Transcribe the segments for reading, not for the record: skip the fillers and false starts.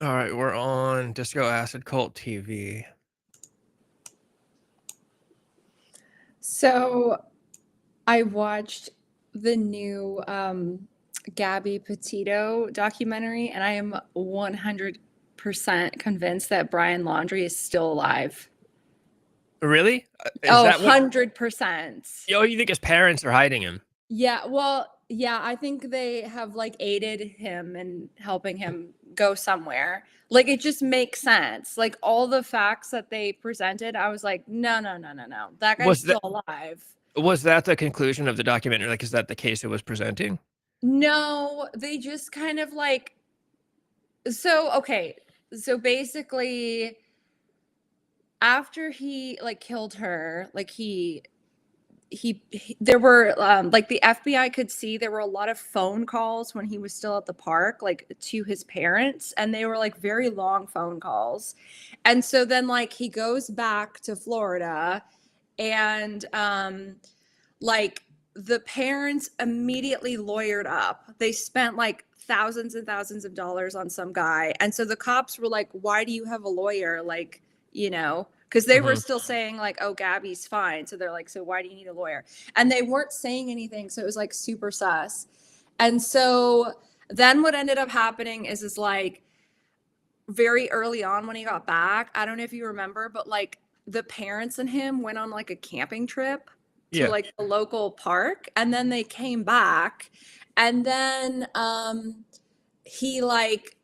All right, we're on Disco Acid Cult TV. So I watched the new Gabby Petito documentary, and I am 100% convinced that Brian Laundrie is still alive. Really? Is Oh, that what? 100%. Yo, you think his parents are hiding him? Yeah, well, yeah, I think they have like aided him and helping him go somewhere. Like it just makes sense. Like all the facts that they presented, I was like, no, no, no, no, no. That guy's Was that still alive. the conclusion of the documentary? Like, is that the case it was presenting? No, they just kind of like okay. So basically after he like killed her, like there were like the FBI could see there were a lot of phone calls when he was still at the park, like to his parents, and they were like very long phone calls. And so then like he goes back to Florida, and like the parents immediately lawyered up. They spent like thousands and thousands of dollars on some guy. And so the cops were like, why do you have a lawyer? Like, because they were Hmm. still saying like, oh, Gabby's fine. So they're like, so why do you need a lawyer? And they weren't saying anything. So it was like super sus. And so then what ended up happening is like very early on when he got back, I don't know if you remember, but like the parents and him went on like a camping trip to Yeah. like the local park, and then they came back, and then he like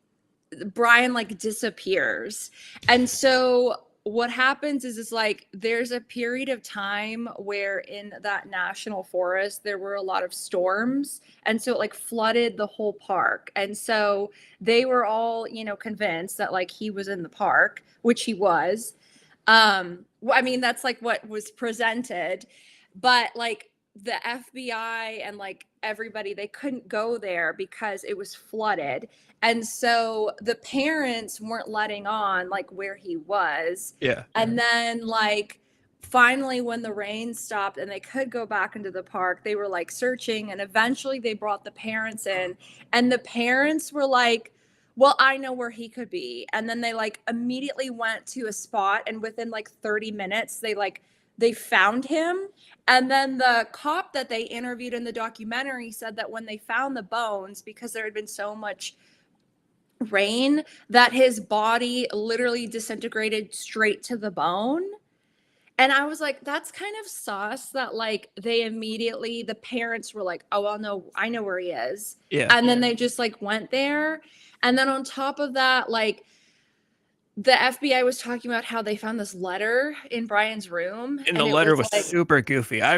Brian like disappears. And so what happens is like there's a period of time where in that national forest there were a lot of storms, and so it like flooded the whole park. And so they were all, convinced that like he was in the park, which he was. I mean that's like what was presented, but like the FBI and like everybody, they couldn't go there because it was flooded. And so the parents weren't letting on like where he was. Yeah. And then like finally when the rain stopped and they could go back into the park, they were like searching, and eventually they brought the parents in, and the parents were like, well, I know where he could be. And then they like immediately went to a spot, and within like 30 minutes they found him. And then the cop that they interviewed in the documentary said that when they found the bones, because there had been so much rain, that his body literally disintegrated straight to the bone. And I was like, that's kind of sus that like the parents were like, oh, well, no, I know where he is. Yeah. And then they just like went there. And then on top of that, like the FBI was talking about how they found this letter in Brian's room, And the and it letter was was like super goofy. I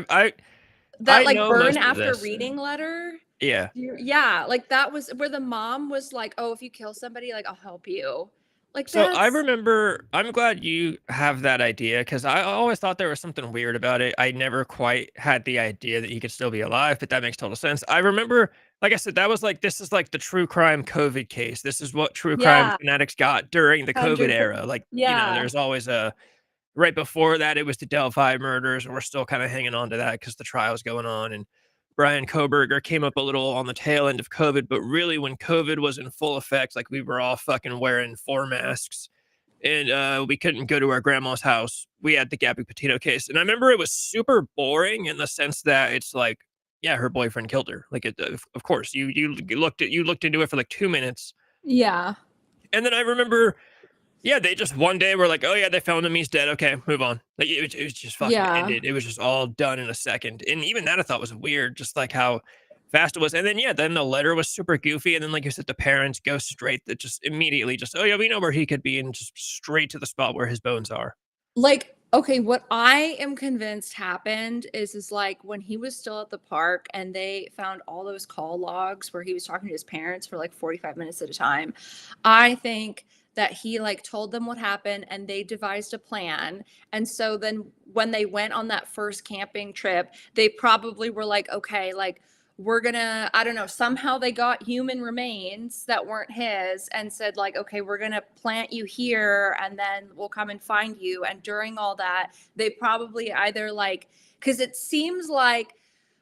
that like know burn most of after this. reading letter. Yeah. Yeah, like that was where the mom was like, oh, if you kill somebody, like I'll help you. Like So I that's remember, I'm glad you have that idea because I always thought there was something weird about it. I never quite had the idea that he could still be alive, but that makes total sense. I remember, like I said, that was like, this is like the true crime COVID case. This is what true crime yeah, fanatics got during the COVID 100. era. Like, Yeah. there's always right before that, it was the Delphi murders, and we're still kind of hanging on to that because the trial's going on. And Brian Koberger came up a little on the tail end of COVID, but really when COVID was in full effect, like we were all fucking wearing 4 masks and we couldn't go to our grandma's house. We had the Gabby Petito case, and I remember it was super boring in the sense that it's like, yeah, her boyfriend killed her. Like, of course, you looked into it for like 2 minutes, Yeah. and then I remember, yeah, they just one day were like, oh yeah, they found him, he's dead. Okay, move on. Like it was just fucking Yeah. ended. It was just all done in a second, and even that I thought was weird, just like how fast it was. And then yeah, then the letter was super goofy, and then like you said, the parents go straight that just immediately just, oh yeah, we know where he could be, and just straight to the spot where his bones are. Like, okay, what I am convinced happened is like when he was still at the park and they found all those call logs where he was talking to his parents for like 45 minutes at a time. I think that he like told them what happened and they devised a plan. And so then when they went on that first camping trip, they probably were like, okay, like we're gonna, I don't know, somehow they got human remains that weren't his and said like, okay, we're gonna plant you here and then we'll come and find you. And during all that, they probably either like, because it seems like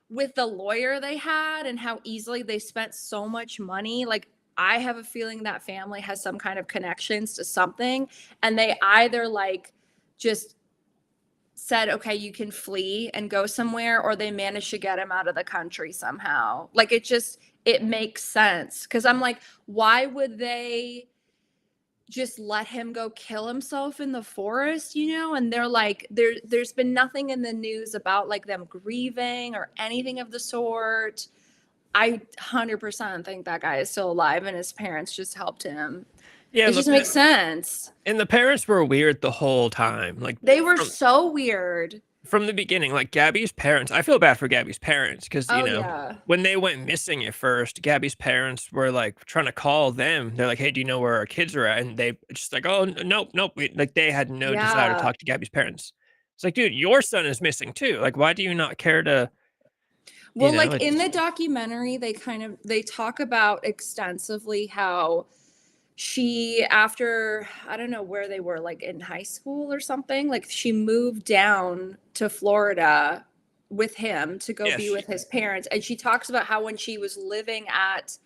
with the lawyer they had and how easily they spent so much money, like I have a feeling that family has some kind of connections to something, and they either like just said, okay, you can flee and go somewhere, or they managed to get him out of the country somehow. Like it makes sense. Cause I'm like, why would they just let him go kill himself in the forest, you know? And they're like, there's been nothing in the news about like them grieving or anything of the sort. I 100% think that guy is still alive and his parents just helped him. Yeah, It just makes sense. and the parents were weird the whole time. Like They were so weird. from the beginning, like Gabby's parents, I feel bad for Gabby's parents because, Oh yeah. when they went missing at first, Gabby's parents were like trying to call them. They're like, hey, do you know where our kids are at? And they just like, oh, nope, nope. Like they had no desire to Yeah. talk to Gabby's parents. It's like, dude, your son is missing too. Like, why do you not care to, Well, like in it's, the documentary, they talk about extensively how she, after I don't know where they were, like in high school or something, like she moved down to Florida with him to go yeah, be with his parents. And she talks about how when she was living at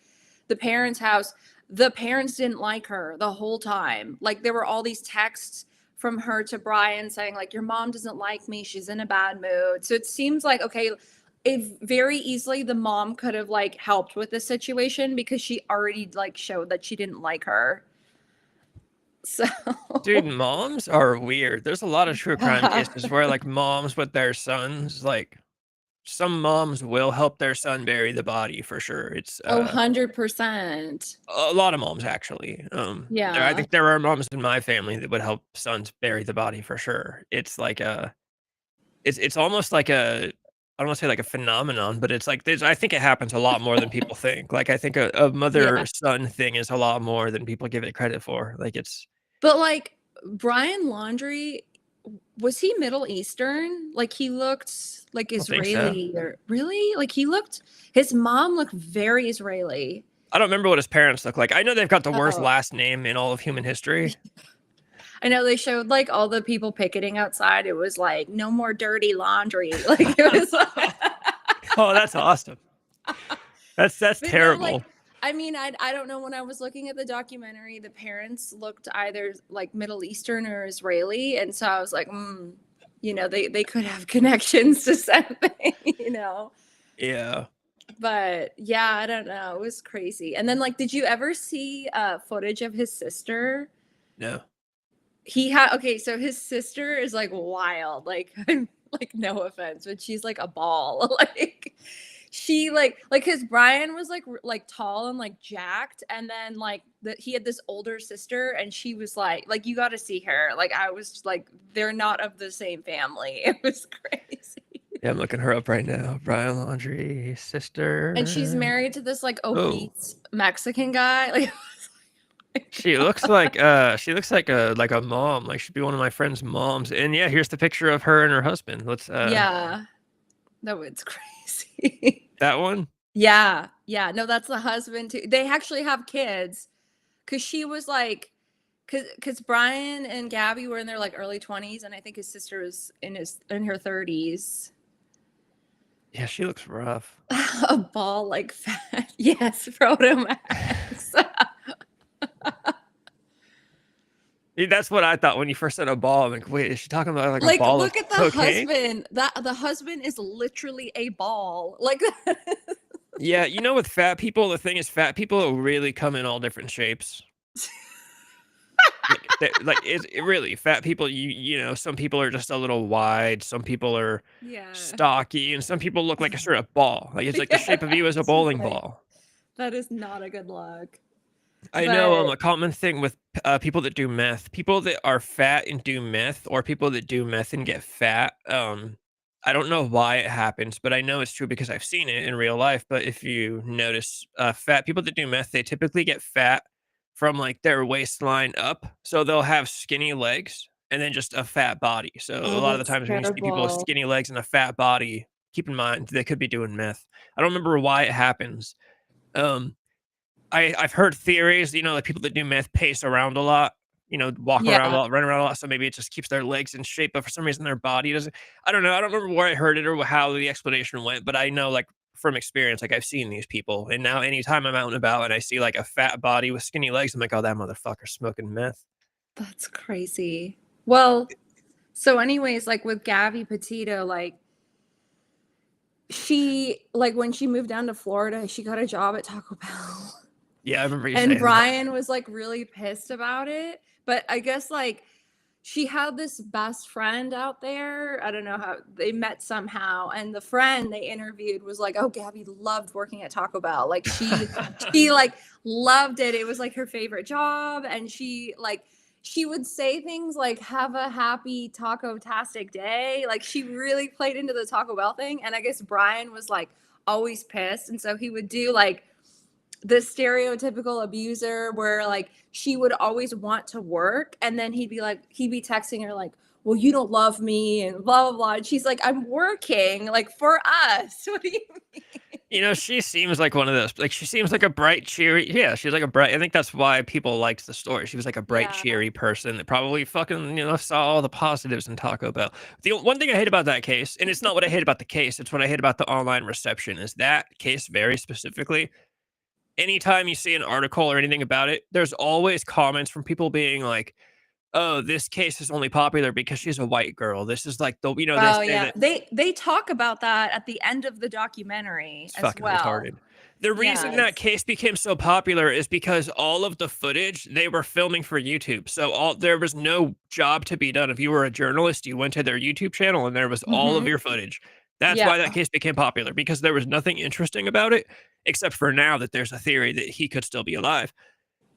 the parents' house, the parents didn't like her the whole time. Like there were all these texts from her to Brian saying like, your mom doesn't like me, she's in a bad mood. So it seems like, okay, if very easily the mom could have like helped with the situation because she already like showed that she didn't like her. So dude, moms are weird. There's a lot of true crime yeah. cases where like moms with their sons, like some moms will help their son bury the body for sure. It's Oh, 100%. a lot of moms actually. I Yeah. think there are moms in my family that would help sons bury the body for sure. It's like it's almost like I don't want to say like a phenomenon, but it's like I think it happens a lot more than people think. Like I think a Yeah. mother son thing is a lot more than people give it credit for. Like it's But like Brian Laundrie, was he Middle Eastern? Like he looked like I don't think so. Israeli or really? Like his mom looked very Israeli. I don't remember what his parents look like. I know they've got the worst Oh. last name in all of human history. I know they showed like all the people picketing outside. It was like no more dirty laundry. Like it was like Oh, that's awesome. That's but no, like terrible. I mean, I don't know. When I was looking at the documentary, the parents looked either like Middle Eastern or Israeli, and so I was like, they could have connections to something, you know. Yeah. But yeah, I don't know. It was crazy. And then like, did you ever see footage of his sister? No. He had okay, so his sister is like wild. Like, I'm like no offense, but she's like a ball. Like she like cuz Brian was like tall and like jacked, and then like he had this older sister and she was like you got to see her. Like I was just, like they're not of the same family. It was crazy. Yeah, I'm looking her up right now. Brian Laundrie, And she's sister. married to this like Oh, obese Mexican guy. Like she looks like a mom. Like she'd be one of my friend's moms. And yeah, here's the picture of her and her husband. Let's yeah. No, it's crazy. that one. Yeah. Yeah. No, that's the husband too. They actually have kids because she was like, because Brian and Gabby were in their like early 20s, and I think his sister was in her 30s. Yeah, she looks rough. A ball like fat. Yes, Frodo Max. That's what I thought when you first said a ball. I'm like, wait, is she talking about like a Like, ball of look at the cocaine? husband. The husband is literally a ball. Like Yeah, with fat people, the thing is, fat people really come in all different shapes. It really fat people. Some people are just a little wide. Some people are yeah. stocky, and some people look like a straight up ball. Like it's like the shape of you as a It's just bowling like ball. that is not a good look. I know But a common thing with people that do meth, people that are fat and do meth, or people that do meth and get fat. I don't know why it happens, but I know it's true because I've seen it in real life. But if you notice, fat people that do meth, they typically get fat from like their waistline up, so they'll have skinny legs and then just a fat body. So a oh, lot of the that's times when you see people with terrible. skinny legs and a fat body, keep in mind they could be doing meth. I don't remember why it happens. Um, I've heard theories, like people that do meth pace around a lot, walk around a Yeah. lot, run around a lot, so maybe it just keeps their legs in shape, but for some reason their body doesn't. I don't know. I don't remember where I heard it or how the explanation went, but I know like from experience. Like, I've seen these people, and now anytime I'm out and about and I see like a fat body with skinny legs, I'm like, oh, that motherfucker's smoking meth. That's crazy. Well, so anyways, like with Gabby Petito, like she like when she moved down to Florida, she got a job at Taco Bell. Yeah, I remember you And saying that. Brian was like really pissed about it. But I guess like she had this best friend out there. I don't know how they met somehow. And the friend they interviewed was like, oh, Gabby loved working at Taco Bell. Like she like loved it. It was like her favorite job. And she would say things like, have a happy taco-tastic day. Like she really played into the Taco Bell thing. And I guess Brian was like always pissed. And so he would do like the stereotypical abuser where like she would always want to work and then he'd be texting her like, well, you don't love me and blah blah blah, and she's like, I'm working like for us. What do you mean? You know, she seems like one of those, like, she seems like a bright, cheery, yeah, she's like a bright, I think that's why people liked the story. She was like a bright, Yeah. cheery person that probably fucking, saw all the positives in Taco Bell. The one thing I hate about that case, and it's not what I hate about the case, it's what I hate about the online reception, is that case very specifically. Anytime you see an article or anything about it, there's always comments from people being like, "Oh, this case is only popular because she's a white girl." This is like they Oh say yeah, that they talk about that at the end of the documentary it's as fucking well. retarded. The Yeah, reason that case became so popular is because all of the footage they were filming for YouTube. So there was no job to be done. If you were a journalist, you went to their YouTube channel and there was all of mm-hmm. your footage. That's Yeah, why that case became popular, because there was nothing interesting about it, except for now that there's a theory that he could still be alive.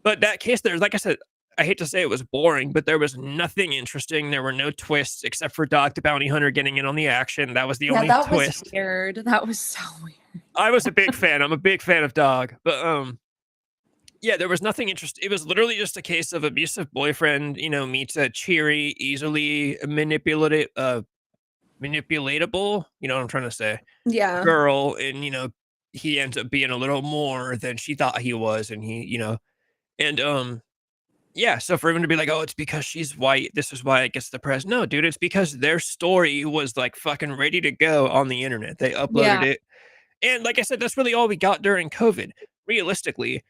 But that case, there's, like I said, I hate to say it was boring, but there was nothing interesting. There were no twists except for Doc the Bounty Hunter getting in on the action. That was the yeah, only that was twist. weird. That was so weird. I was a big fan. I'm a big fan of Dog, but yeah, there was nothing interesting. It was literally just a case of abusive boyfriend, meets a cheery, easily manipulatable. You know what I'm trying to say? Yeah, Girl, and he ends up being a little more than she thought he was, and and yeah. So for him to be like, oh, it's because she's white, this is why it gets the press. No, dude, it's because their story was like fucking ready to go on the internet. They uploaded yeah, it, and like I said, that's really all we got during COVID. Realistically,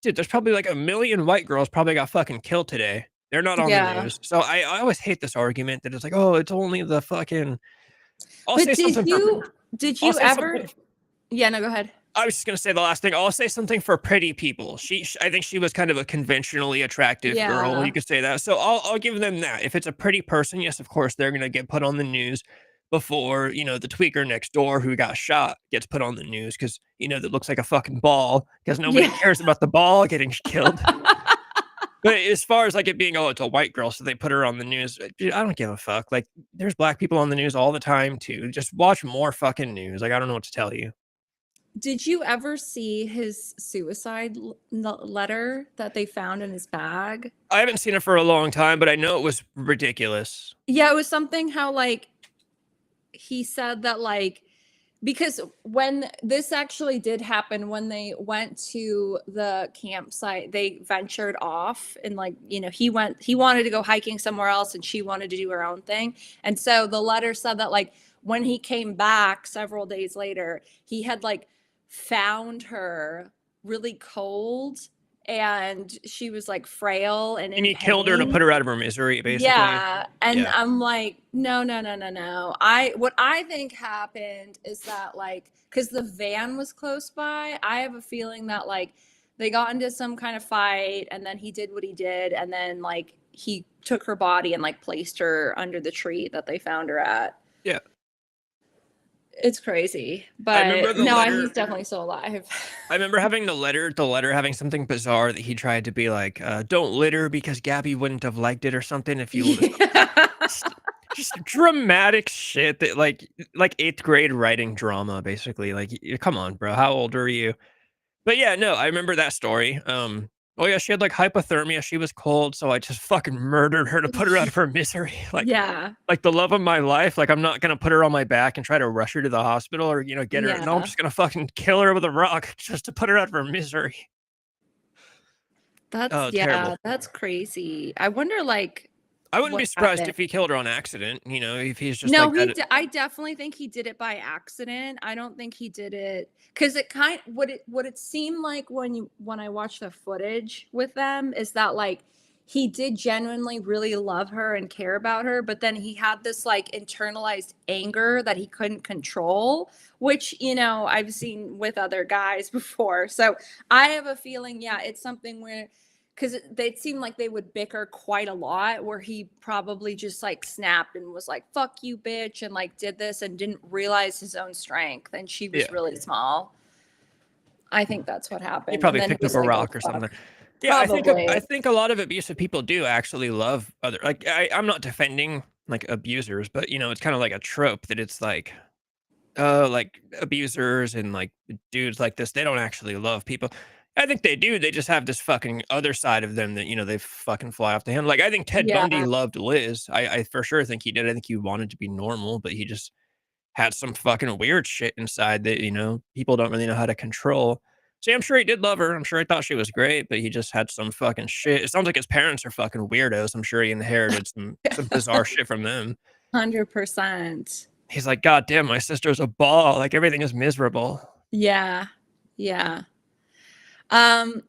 dude, there's probably like a million white girls probably got fucking killed today. They're not on the yeah. news. So I always hate this argument that it's like, oh, it's only the fucking. I'll But say something for. did I'll you say ever? something. Yeah, no, go ahead. I was just gonna say the last thing. I'll say something for pretty people. I think she was kind of a conventionally attractive girl. Yeah, You could say that. So I'll give them that. If it's a pretty person, yes, of course they're gonna get put on the news before the tweaker next door who got shot gets put on the news because that looks like a fucking ball because nobody yeah. cares about the ball getting killed. But as far as like it being, oh, it's a white girl, so they put her on the news. Dude, I don't give a fuck. Like, there's black people on the news all the time too. Just watch more fucking news. Like, I don't know what to tell you. Did you ever see his suicide letter that they found in his bag? I haven't seen it for a long time, but I know it was ridiculous. Yeah, it was something how like he said that like because when this actually did happen when they went to the campsite, they ventured off and like he wanted to go hiking somewhere else and she wanted to do her own thing. And so the letter said that like when he came back several days later, he had like found her really cold and she was like frail and And in he killed her to pain. put her out of her misery, basically. Yeah, and Yeah. I'm like, no, no, no, no, no. What I think happened is that like, because the van was close by, I have a feeling that like they got into some kind of fight, and then he did what he did, and then like he took her body and like placed her under the tree that they found her at. Yeah. It's crazy, I remember but the no, letter. he's definitely still alive. I remember having the letter having something bizarre that he tried to be like, don't litter because Gabby wouldn't have liked it or something if you Yeah. just dramatic shit that like eighth grade writing drama, basically. Like, come on, bro. How old are you? But yeah, no, I remember that story. Oh yeah, she had like hypothermia. She was cold, so I just fucking murdered her to put her out of her misery. Yeah. Like the love of my life. Like, I'm not gonna put her on my back and try to rush her to the hospital or get her. No, I'm Yeah. just gonna fucking kill her with a rock just to put her out of her misery. That's Oh, yeah, terrible. that's crazy. I wonder like I wouldn't be what surprised happened. if he killed her on accident, you know, if he's just No, like that. I definitely think he did it by accident. I don't think he did it because it kind what it seemed like when I watched the footage with them is that like he did genuinely really love her and care about her, but then he had this like internalized anger that he couldn't control, which I've seen with other guys before. So I have a feeling, yeah, it's something where because they seemed like they would bicker quite a lot where he probably just like snapped and was like fuck you bitch and like did this and didn't realize his own strength and she was Yeah. really small. I think that's what He happened and probably then he picked up was a like oh rock or something. fuck. Yeah, I Probably. think a lot of abusive people do actually love other like I'm not defending like abusers, but you know, it's kind of like a trope that it's like abusers and like dudes like this, they don't actually love people. I think they do. They just have this fucking other side of them that, you know, they fucking fly off the handle. Like I think Ted Bundy Yeah. loved Liz. I for sure think he did. I think he wanted to be normal, but he just had some fucking weird shit inside that, you know, people don't really know how to control. See, I'm sure he did love her. I'm sure he thought she was great, but he just had some fucking shit. It sounds like his parents are fucking weirdos. I'm sure he inherited some bizarre shit from them. 100%. He's like, God damn, my sister's a ball. Like everything is miserable. Yeah. Yeah.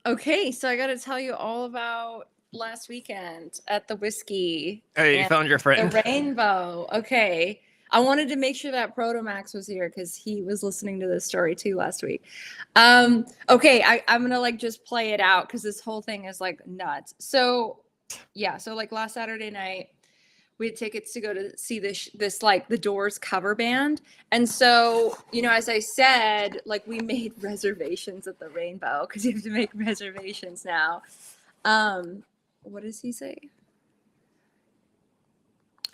Okay, so I got to tell you all about last weekend at the whiskey Hey, you and found your the friend. rainbow. Okay. I wanted to make sure that Protomax was here because he was listening to this story too last week. Okay, I'm gonna like just play it out because this whole thing is like nuts. So yeah, so like last Saturday night, we had tickets to go to see this like the Doors cover band. And so, as I said, like we made reservations at the Rainbow because you have to make reservations now. What does he say?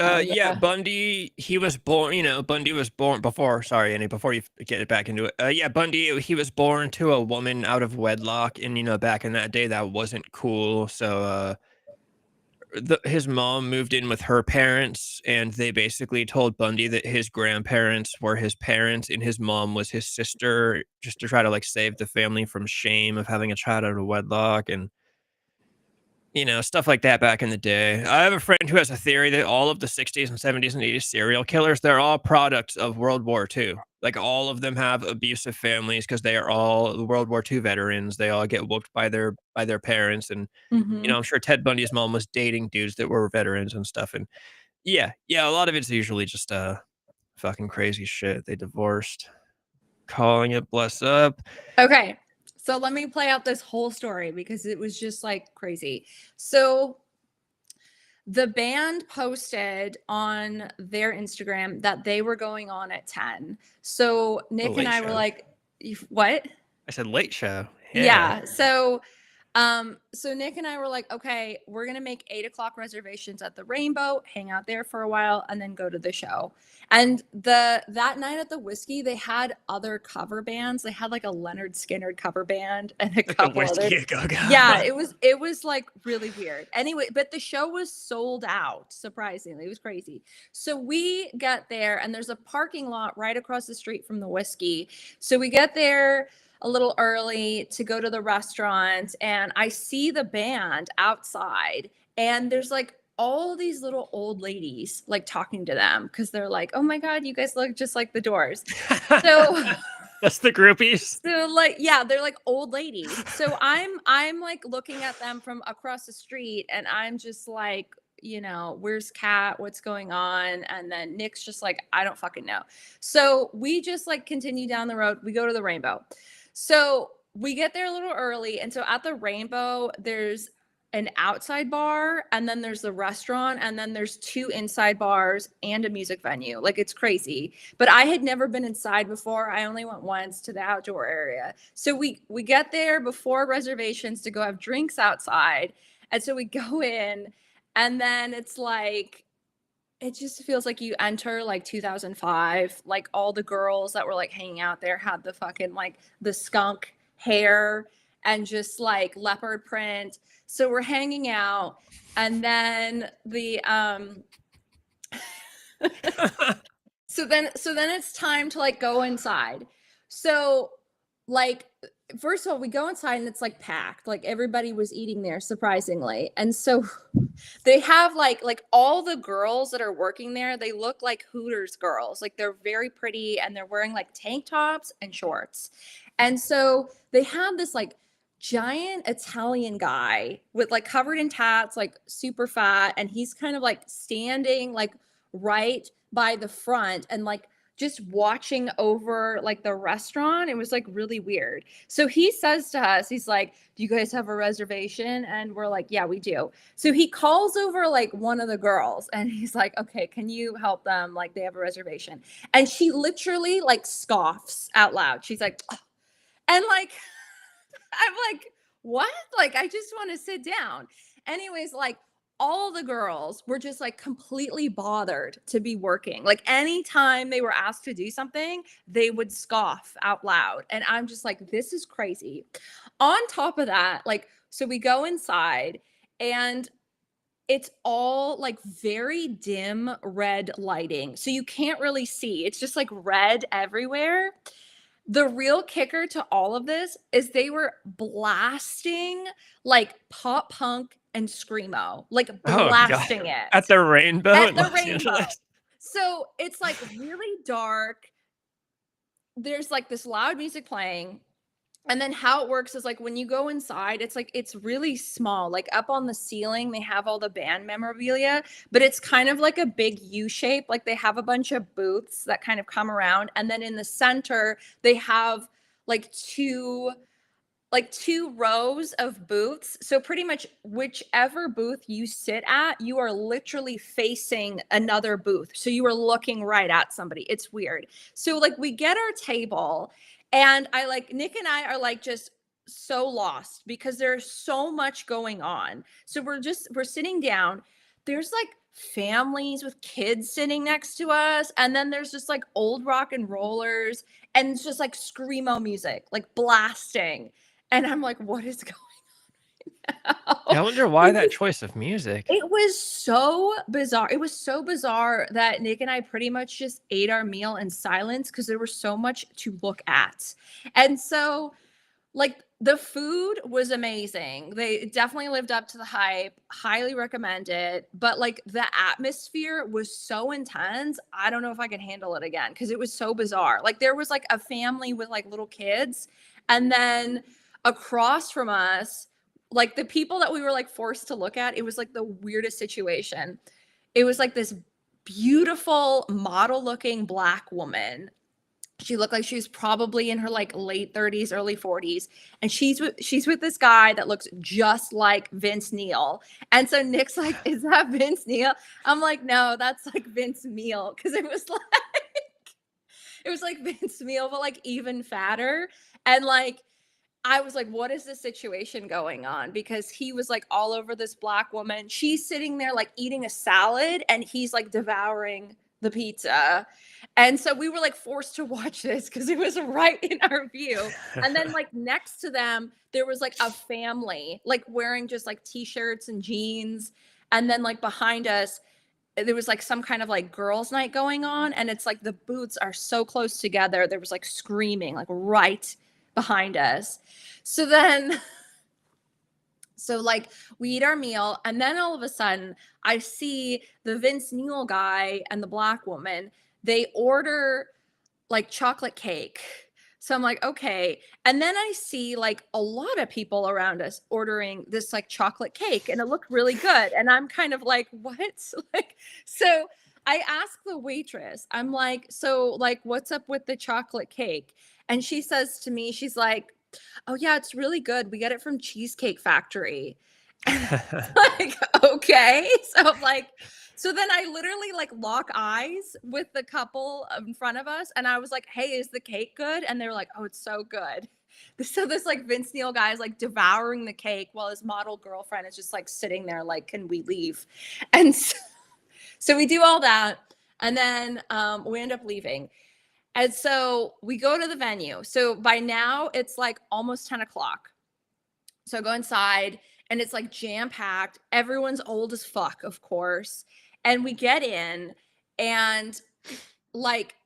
Oh Yeah, yeah. Bundy, he was born, you know, Bundy was born before, sorry, Annie, before you get it back into it. Yeah, Bundy, he was born to a woman out of wedlock. And, you know, back in that day, that wasn't cool. So, his mom moved in with her parents, and they basically told Bundy that his grandparents were his parents and his mom was his sister, just to try to like save the family from shame of having a child out of wedlock. And you know, stuff like that back in the day. I have a friend who has a theory that all of the 60s and 70s and 80s serial killers, they're all products of World War II. Like all of them have abusive families because they are all World War II veterans. They all get whooped by their parents. And, you Mm-hmm. know, I'm sure Ted Bundy's mom was dating dudes that were veterans and stuff. And yeah, a lot of it's usually just fucking crazy shit. They divorced. Calling it bless up. Okay. So let me play out this whole story because it was just like crazy. So the band posted on their Instagram that they were going on at 10. So The Nick and late I were show. like, what? I said late show. Yeah. Yeah. So Nick and I were like, okay, we're gonna make 8 o'clock reservations at the Rainbow, hang out there for a while, and then go to the show. And that night at the whiskey, they had other cover bands. They had like a Leonard Skinner cover band and a Like the couple other. whiskey a go Yeah, go. it was like really weird. Anyway, but the show was sold out, surprisingly. It was crazy. So we get there and there's a parking lot right across the street from the whiskey. So we get there a little early to go to the restaurant and I see the band outside and there's like all these little old ladies like talking to them because they're like, oh my God, you guys look just like the Doors. So That's the groupies. so like yeah, they're like old ladies. So I'm like looking at them from across the street and I'm just like, where's Kat? What's going on? And then Nick's just like, I don't fucking know. So we just like continue down the road. We go to the Rainbow. So we get there a little early. And so at the Rainbow, there's an outside bar, and then there's the restaurant, and then there's two inside bars and a music venue. Like it's crazy. But I had never been inside before. I only went once to the outdoor area. So we get there before reservations to go have drinks outside. And so we go in, and then it's like it just feels like you enter like 2005. Like all the girls that were like hanging out there had the fucking like the skunk hair and just like leopard print. So we're hanging out, and then the so then it's time to like go inside. So like first of all, we go inside and it's like packed. Like everybody was eating there, surprisingly. And so they have like all the girls that are working there, they look like Hooters girls. Like they're very pretty and they're wearing like tank tops and shorts. And so they had this like giant Italian guy with like covered in tats, like super fat, and he's kind of like standing like right by the front and like just watching over like the restaurant. It was like really weird. So he says to us, he's like, "Do you guys have a reservation?" And we're like, "Yeah, we do." So he calls over like one of the girls and he's like, "Okay, can you help them? Like they have a reservation." And she literally like scoffs out loud. She's like, "Oh." And like, I'm like, "What?" Like, I just want to sit down. Anyways, like, all the girls were just like completely bothered to be working. Like, anytime they were asked to do something, they would scoff out loud. And I'm just like, this is crazy. On top of that, like, so we go inside and it's all like very dim red lighting. So you can't really see. It's just like red everywhere. The real kicker to all of this is they were blasting like pop punk and screamo, like Oh god. blasting At it the Rainbow at in the Los rainbow. Angeles? So it's like really dark. There's like this loud music playing. And then how it works is like when you go inside, it's like it's really small. Like up on the ceiling, they have all the band memorabilia, but it's kind of like a big U shape. Like they have a bunch of booths that kind of come around. And then in the center, they have like two rows of booths. So pretty much whichever booth you sit at, you are literally facing another booth. So you are looking right at somebody. It's weird. So like we get our table and I like Nick and I are like just so lost because there's so much going on. So we're sitting down. There's like families with kids sitting next to us and then there's just like old rock and rollers and it's just like screamo music like blasting and I'm like, what is going Yeah, on? I wonder why that choice of music. It was so bizarre. It was so bizarre that Nick and I pretty much just ate our meal in silence because there was so much to look at. And so, like, the food was amazing. They definitely lived up to the hype. Highly recommend it. But like the atmosphere was so intense. I don't know if I could handle it again because it was so bizarre. Like there was like a family with like little kids, and then across from us, like the people that we were like forced to look at, it was like the weirdest situation. It was like this beautiful model looking black woman. She looked like she was probably in her like late 30s, early 40s. And she's with this guy that looks just like Vince Neil. And so Nick's like, "Is that Vince Neil?" I'm like, "No, that's like Vince Neil." Cause it was like Vince Neil, but like even fatter. And like I was like, what is this situation going on? Because he was like all over this black woman. She's sitting there like eating a salad and he's like devouring the pizza. And so we were like forced to watch this because it was right in our view. And then like next to them, there was like a family like wearing just like t-shirts and jeans. And then like behind us, there was like some kind of like girls' night going on. And it's like the booths are so close together. There was like screaming like right behind us. So then, so like we eat our meal, and then all of a sudden, I see the Vince Neil guy and the black woman. They order like chocolate cake. So I'm like, okay. And then I see like a lot of people around us ordering this like chocolate cake, and it looked really good. And I'm kind of like, what? Like, so I ask the waitress, I'm like, so like, what's up with the chocolate cake? And she says to me, she's like, "Oh yeah, it's really good. We get it from Cheesecake Factory." And like, okay. So I'm like, so then I literally like lock eyes with the couple in front of us. And I was like, "Hey, is the cake good?" And they were like, "Oh, it's so good." So this like Vince Neil guy is like devouring the cake while his model girlfriend is just like sitting there like, "Can we leave?" And so we do all that. And then we end up leaving. And so we go to the venue. So by now it's like almost 10 o'clock. So I go inside and it's like jam packed. Everyone's old as fuck, of course. And we get in and like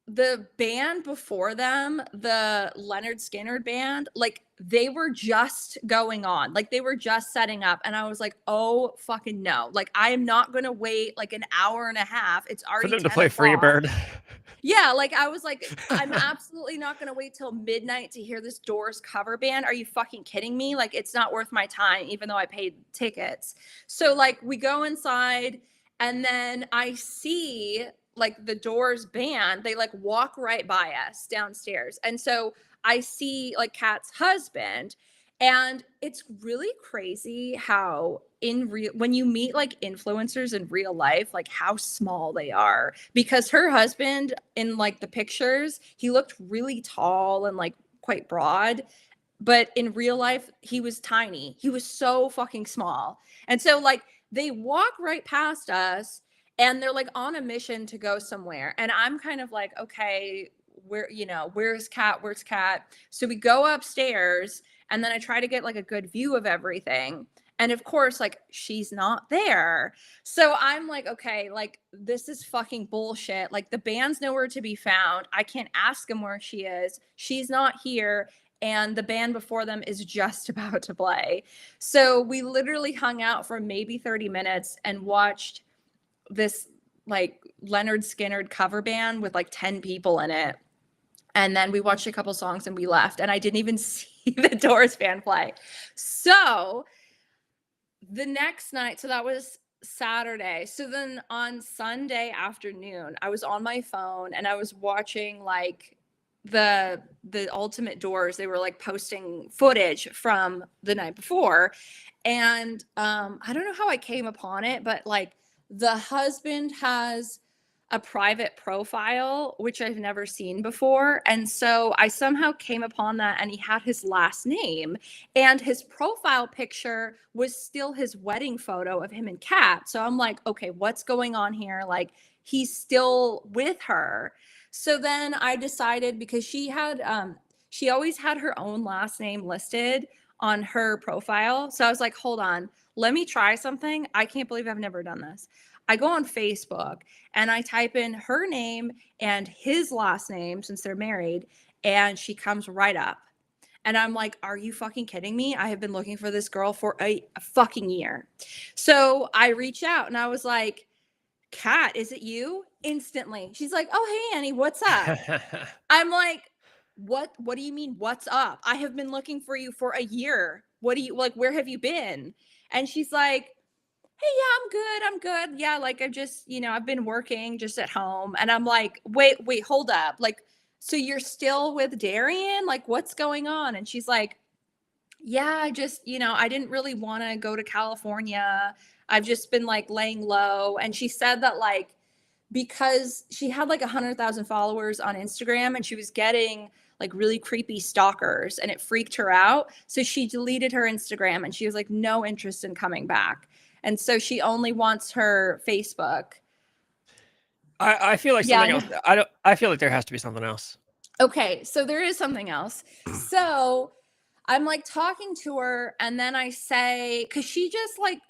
the band before them, the Leonard Skinner band, like they were just going on, like they were just setting up. And I was like, oh, fucking no. Like, I am not going to wait like an hour and a half. It's For already them to 10 play o'clock. Freebird. Yeah, like I was like, I'm absolutely not gonna wait till midnight to hear this Doors cover band. Are you fucking kidding me? Like, it's not worth my time, even though I paid tickets. So like we go inside, and then I see like the Doors band, they like walk right by us downstairs. And so I see like Kat's husband, and it's really crazy how in real when you meet like influencers in real life, like how small they are. Because her husband in like the pictures, he looked really tall and like quite broad, but in real life he was tiny. He was so fucking small. And so like they walk right past us, and they're like on a mission to go somewhere. And I'm kind of like, okay, where, you know, where's Kat? Where's Kat? So we go upstairs, and then I try to get like a good view of everything. And of course, like she's not there. So I'm like, okay, like this is fucking bullshit. Like the band's nowhere to be found. I can't ask him where she is. She's not here. And the band before them is just about to play. So we literally hung out for maybe 30 minutes and watched this like Leonard Skinner cover band with like 10 people in it. And then we watched a couple songs and we left. And I didn't even see the Doors band play. So the next night, so that was Saturday. So then on Sunday afternoon, I was on my phone and I was watching like the Ultimate Doors. They were like posting footage from the night before. And I don't know how I came upon it, but like the husband has a private profile, which I've never seen before. And so I somehow came upon that, and he had his last name, and his profile picture was still his wedding photo of him and Kat. So I'm like, okay, what's going on here? Like, he's still with her. So then I decided, because she always had her own last name listed on her profile. So I was like, hold on, let me try something. I can't believe I've never done this. I go on Facebook and I type in her name and his last name, since they're married, and she comes right up. And I'm like, are you fucking kidding me? I have been looking for this girl for a fucking year. So I reached out and I was like, Kat, is it you? Instantly. She's like, oh, hey, Annie, what's up? I'm like, what do you mean, what's up? I have been looking for you for a year. What do you like? Where have you been? And she's like, hey, yeah, I'm good. Yeah, like I've just, I've been working just at home. And I'm like, wait, hold up. Like, so you're still with Darian? Like, what's going on? And she's like, yeah, I just, I didn't really want to go to California. I've just been like laying low. And she said that like, because she had like 100,000 followers on Instagram, and she was getting like really creepy stalkers, and it freaked her out. So she deleted her Instagram, and she was like, no interest in coming back. And so she only wants her Facebook. I feel like something else. I feel like there has to be something else. Okay, so there is something else. So I'm like talking to her, and then I say, because she just like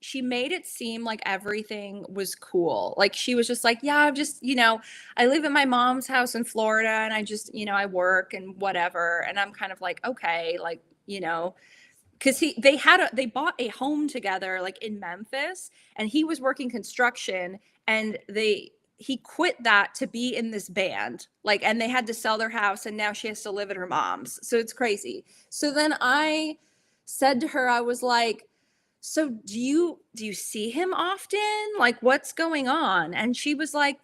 she made it seem like everything was cool. Like she was just like, yeah, I'm just, I live at my mom's house in Florida, and I just, I work and whatever. And I'm kind of like, okay, like, because they bought a home together like in Memphis, and he was working construction, and he quit that to be in this band, like, and they had to sell their house, and now she has to live at her mom's. So it's crazy. So then I said to her, I was like, so do you see him often? Like, what's going on? And she was like,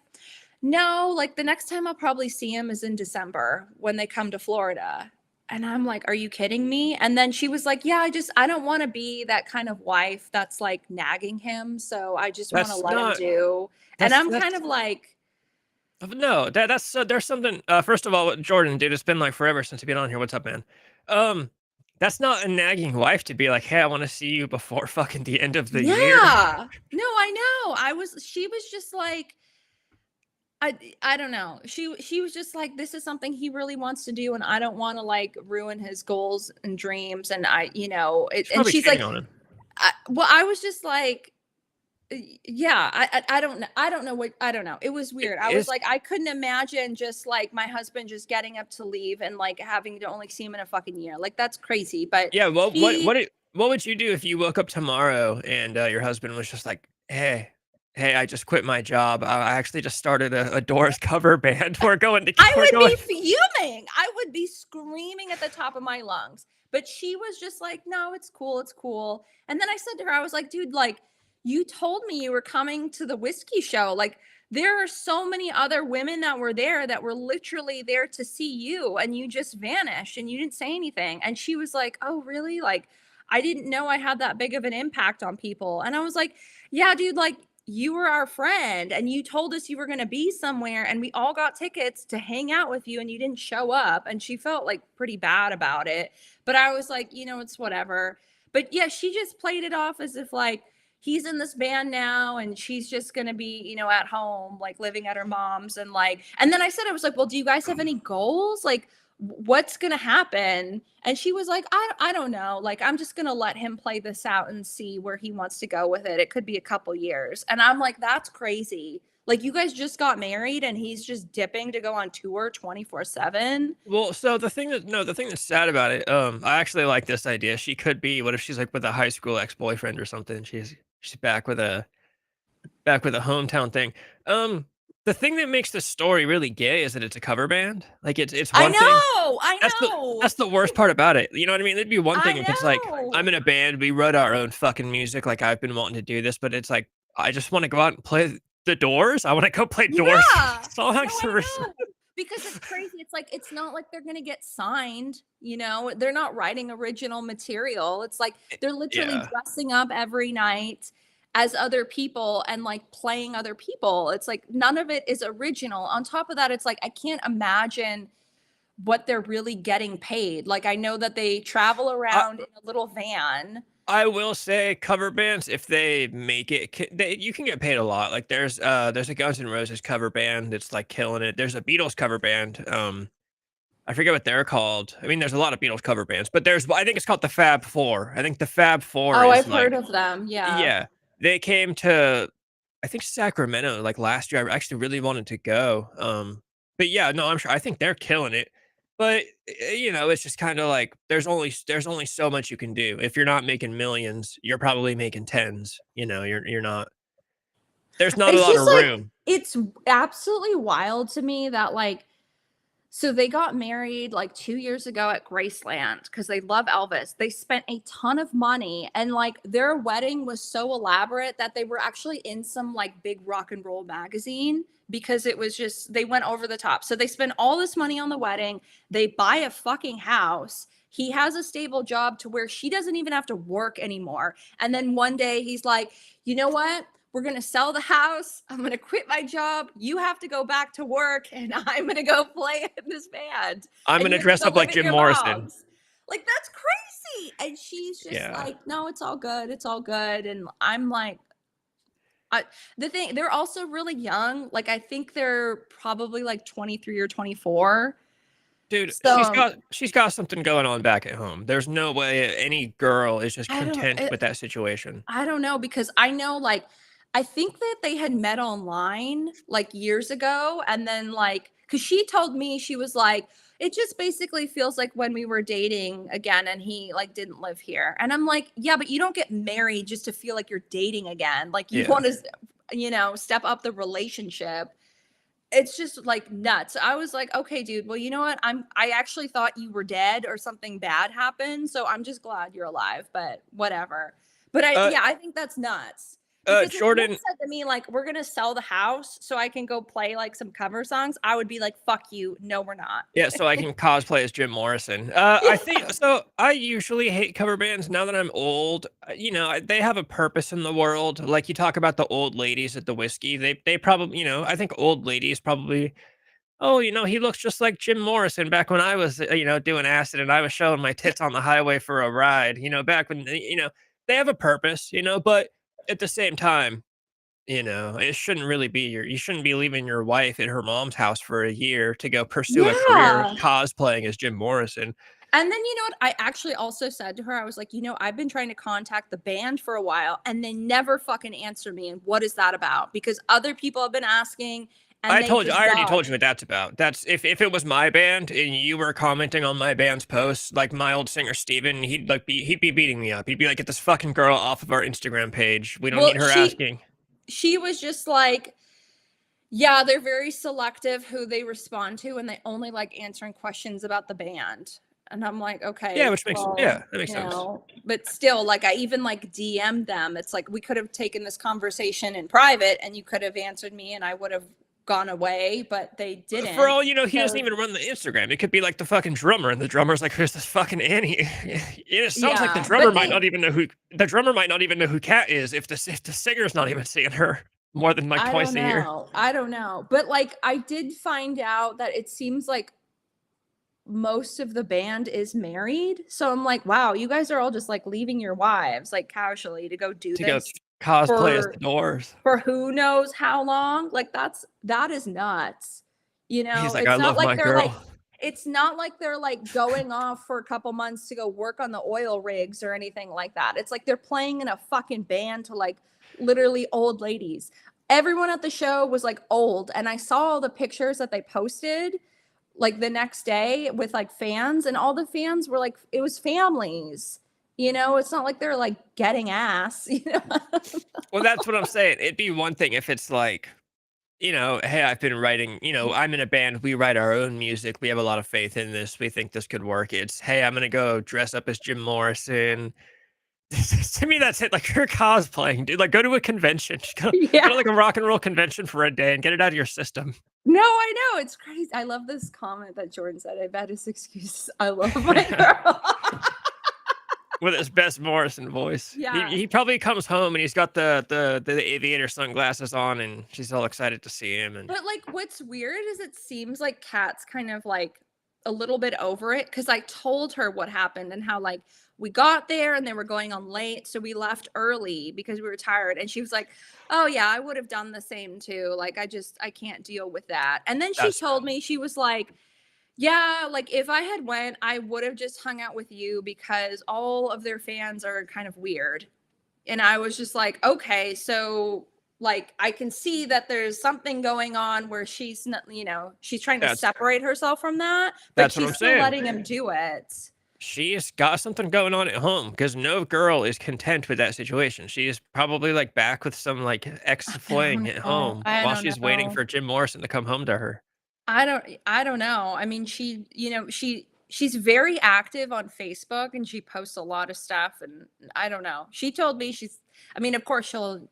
no, like the next time I'll probably see him is in December when they come to Florida. And I'm like, are you kidding me? And then she was like, yeah, I don't want to be that kind of wife that's like nagging him. So I just want to let him do. And I'm kind of like, no, that's there's something. First of all, Jordan, dude, it's been like forever since you've been on here. What's up, man? That's not a nagging wife to be like, hey, I want to see you before fucking the end of the year. Yeah, no, I know. She was just like, I don't know. She was just like, this is something he really wants to do, and I don't want to like ruin his goals and dreams. And and she's like, I was just like, Yeah, I don't know what I don't know. It was It weird. I was is like, I couldn't imagine just like my husband just getting up to leave and like having to only see him in a fucking year. Like that's crazy. But yeah, well, she what would you do if you woke up tomorrow and, your husband was just like, "Hey, I just quit my job. I actually just started a Doors cover band. I We're would going." be fuming. I would be screaming at the top of my lungs. But she was just like, "No, it's cool. It's cool." And then I said to her, I was like, "Dude, like you told me you were coming to the whiskey show. Like there are so many other women that were there that were literally there to see you and you just vanished and you didn't say anything." And she was like, "Oh, really? Like I didn't know I had that big of an impact on people." And I was like, "Yeah, dude, like you were our friend and you told us you were going to be somewhere and we all got tickets to hang out with you and you didn't show up." And she felt like pretty bad about it. But I was like, it's whatever. But yeah, she just played it off as if like he's in this band now and she's just going to be, at home, like living at her mom's. And like, and then I said, I was like, well, do you guys have any goals? Like, what's going to happen? And she was like, I don't know. Like, I'm just going to let him play this out and see where he wants to go with it. It could be a couple years. And I'm like, that's crazy. Like, you guys just got married and he's just dipping to go on tour 24/7. Well, so the thing that's sad about it, I actually like this idea. She could be what if she's, like, with a high school ex-boyfriend or something? She's back with a hometown thing. Um, the thing that makes the story really gay is that it's a cover band. Like, it's I one thing. know. I That's the know. that's the worst part about it, you know what I mean? It'd be one thing I if it's like, I'm know. in a band, we wrote our own fucking music, like, I've been wanting to do this, but it's like, I just wanna go out and play The Doors. I wanna go play Doors Yeah. No, songs I for know. Because it's crazy. It's like it's not like they're gonna get signed. They're not writing original material. It's like they're literally Yeah. dressing up every night as other people and like playing other people. It's like none of it is original. On top of that, it's like I can't imagine what they're really getting paid. Like I know that they travel I around in a little van. I will say cover bands, if they make it, you can get paid a lot. Like there's a Guns N' Roses cover band that's like killing it. There's a Beatles cover band. I forget what they're called. I mean, there's a lot of Beatles cover bands, but I think it's called the Fab Four. I think the Fab Four Oh, is I've heard like, of them. Yeah. yeah, they came to, I think Sacramento like last year. I actually really wanted to go. But yeah, no, I'm sure. I think they're killing it. But it's just kind of like there's only so much you can do. If you're not making millions, you're probably making tens. You're not. There's not a It's lot just of like room. it's absolutely wild to me that like so they got married like 2 years ago at Graceland because they love Elvis. They spent a ton of money and like their wedding was so elaborate that they were actually in some like big rock and roll magazine because it was just they went over the top. So they spent all this money on the wedding. They buy a fucking house. He has a stable job to where she doesn't even have to work anymore. And then one day he's like, "You know what? We're going to sell the house. I'm going to quit my job. You have to go back to work and I'm going to go play in this band I'm and gonna you have to dress go up live like at Jim your Morrison. mom's." Like that's crazy. And she's just Yeah. like, "No, it's all good. It's all good." And I'm like, the thing, they're also really young. Like I think they're probably like 23 or 24. Dude, she's So got she's got something going on back at home. There's no way any girl is just I don't, content with that situation. I don't know because I know like I think that they had met online like years ago and then like cuz she told me she was like it just basically feels like when we were dating again and he like didn't live here. And I'm like, "Yeah, but you don't get married just to feel like you're dating again. Like you Yeah. want to step up the relationship." It's just like nuts. I was like, "Okay, dude. Well, you know what? I actually thought you were dead or something bad happened, so I'm just glad you're alive, but whatever." But Uh, yeah, I think that's nuts. Because if you had Jordan, said to me like, "We're going to sell the house so I can go play like some cover songs," I would be like, "Fuck you. No, we're not." yeah, so I can cosplay as Jim Morrison. I think so. I usually hate cover bands now that I'm old. They have a purpose in the world. Like you talk about the old ladies at the whiskey. They probably, I think old ladies probably. Oh, he looks just like Jim Morrison back when I was, doing acid and I was showing my tits on the highway for a ride. Back when they have a purpose. But at the same time, it shouldn't really be you shouldn't be leaving your wife at her mom's house for a year to go pursue a career Yeah. cosplaying as Jim Morrison. And then, what? I actually also said to her, I was like, I've been trying to contact the band for a while and they never fucking answer me. And what is that about? Because other people have been asking and they I just already told dodge. you what that's about. That's if it was my band and you were commenting on my band's posts, like my old singer Steven, he'd be beating me up. He'd be like, get this fucking girl off of our Instagram page. We don't Well, need her asking. she was just like, yeah, they're very selective who they respond to, and they only like answering questions about the band. And I'm like, Yeah, okay, which makes well, that makes sense. but still, like, I even like DM'd them. It's like we could have taken this conversation in private, and you could have answered me, and I would have gone away, but they For didn't. all you know, he doesn't So even run the Instagram. It could be like the fucking drummer, and the drummer's like, "Who's this fucking Annie?" It sounds like yeah, but the drummer might not even know who Kat is if the singer's not even seeing her more than like I don't twice a year. know. I don't know. But like, I did find out that it seems like most of the band is married. So I'm like, wow, you guys are all just like leaving your wives like casually to go do To go this cosplay as for the Doors. who knows how long. Like that is nuts. He's like, "I It's not love like my girl." they're like going off for a couple months to go work on the oil rigs or anything like that. It's like they're playing in a fucking band to like literally old ladies. Everyone at the show was like old, and I saw all the pictures that they posted like the next day with like fans, and all the fans were like, it was families. It's not like they're like getting ass. Well, that's what I'm saying. It'd be one thing if it's like, "Hey, I've been writing, I'm in a band. We write our own music. We have a lot of faith in this. We think this could work." It's, "Hey, I'm gonna go dress up as Jim Morrison." To me, that's it. Like, you're cosplaying, dude. Like, go to a convention. Just go Yeah. to like a rock and roll convention for a day and get it out of your system. No, I know. It's crazy. I love this comment that Jordan said. I bet his excuse. I love my girl. With his best Morrison voice. Yeah. He probably comes home and he's got the aviator sunglasses on and she's all excited to see him. And But like what's weird is it seems like Kat's kind of like a little bit over it, because I told her what happened and how like we got there and they were going on late, so we left early because we were tired, and she was like, "Oh yeah, I would have done the same too. Like I can't deal with that." And then she that's told me, she was like, "Yeah, like if I had went, I would have just hung out with you because all of their fans are kind of weird." And I was just like, okay, so like I can see that there's something going on where she's not, she's trying to that's separate herself from that, but that's what I'm she's still saying. letting him do it. She's got something going on at home because no girl is content with that situation. She is probably like back with some like ex I fling don't at know. home I while don't she's waiting know. for Jim Morrison to come home to her. I don't know. I mean, she's very active on Facebook and she posts a lot of stuff, and I don't know. She told me I mean, of course she'll,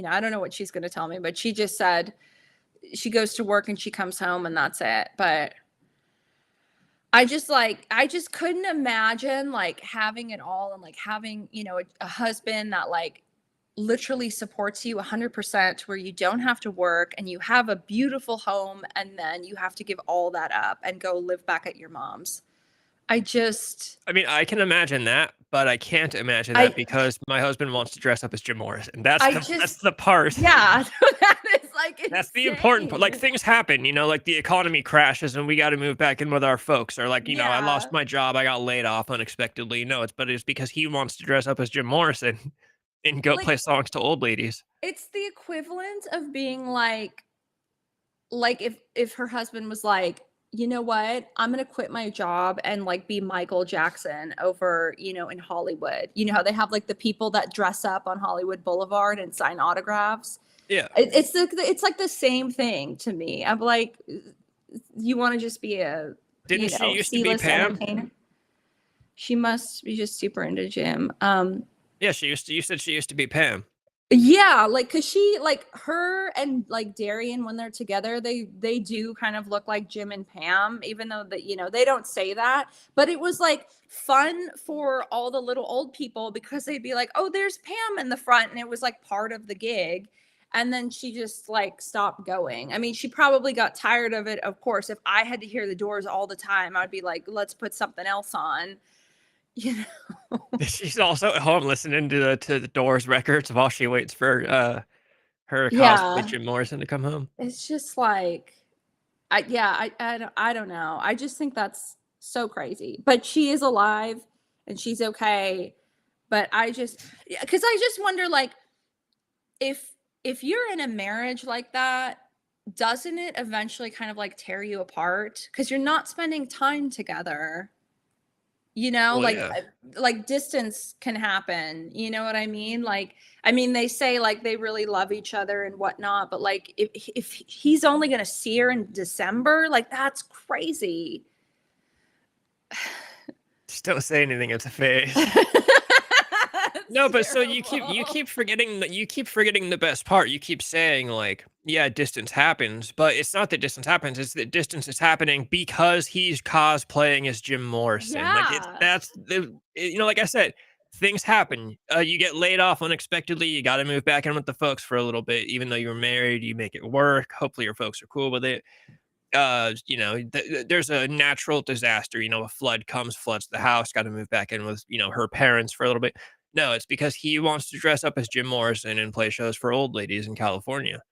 I don't know what she's going to tell me, but she just said she goes to work and she comes home and that's it. But I just couldn't imagine like having it all and like having, a husband that like literally supports you 100%, where you don't have to work and you have a beautiful home, and then you have to give all that up and go live back at your mom's. I just I mean, I can imagine that, but I can't imagine that I because my husband wants to dress up as Jim Morrison. I That's just the part. yeah, that is like That's the important part. Like, insane. things happen, like the economy crashes and we got to move back in with our folks, or like, I lost Yeah. my job, I got laid off unexpectedly. No, it's because he wants to dress up as Jim Morrison and go Like play songs to old ladies. it's the equivalent of being like if her husband was like, you know what, I'm gonna quit my job and like be Michael Jackson over, in Hollywood. You know how they have like the people that dress up on Hollywood Boulevard and sign autographs. Yeah. It's like the same thing to me. I'm like, you want to just be a Didn't she used to be C-list Pam? entertainer. She must be just super into gym. Yeah, you said she used to be Pam. Yeah, like cuz she like her and like Darian, when they're together, they do kind of look like Jim and Pam, even though that they don't say that, but it was like fun for all the little old people because they'd be like, "Oh, there's Pam in the front," and it was like part of the gig. And then she just like stopped going. I mean, she probably got tired of it. Of course, if I had to hear the Doors all the time, I'd be like, "Let's put something else on." You know. She's also at home listening to the Doors records while she waits for her cosplay Yeah. Jim Morrison to come home. It's just like I don't know. I just think that's So crazy. But she is alive and she's okay. But because I just wonder, like, if you're in a marriage like that, doesn't it eventually kind of like tear you apart? Because you're not spending time together. You know, Well, yeah. like distance can happen. You know what I mean? Like, I mean, they say like they really love each other and whatnot, but like if he's only gonna see her in December, like that's crazy. Just don't say anything, it's a phase. No, That's but so you terrible. keep forgetting that you keep forgetting the best part. You keep saying like, yeah, distance happens, but it's not that distance happens, it's that distance is happening because he's cosplaying as Jim Morrison. Like it's Yeah. that's the you know, like I said, things happen. You get laid off unexpectedly, you got to move back in with the folks for a little bit even though you were married, you make it work. Hopefully your folks are cool with it. You know, there's a natural disaster, you know, a flood comes, floods the house, got to move back in with, you know, her parents for a little bit. No, it's because he wants to dress up as Jim Morrison and play shows for old ladies in California.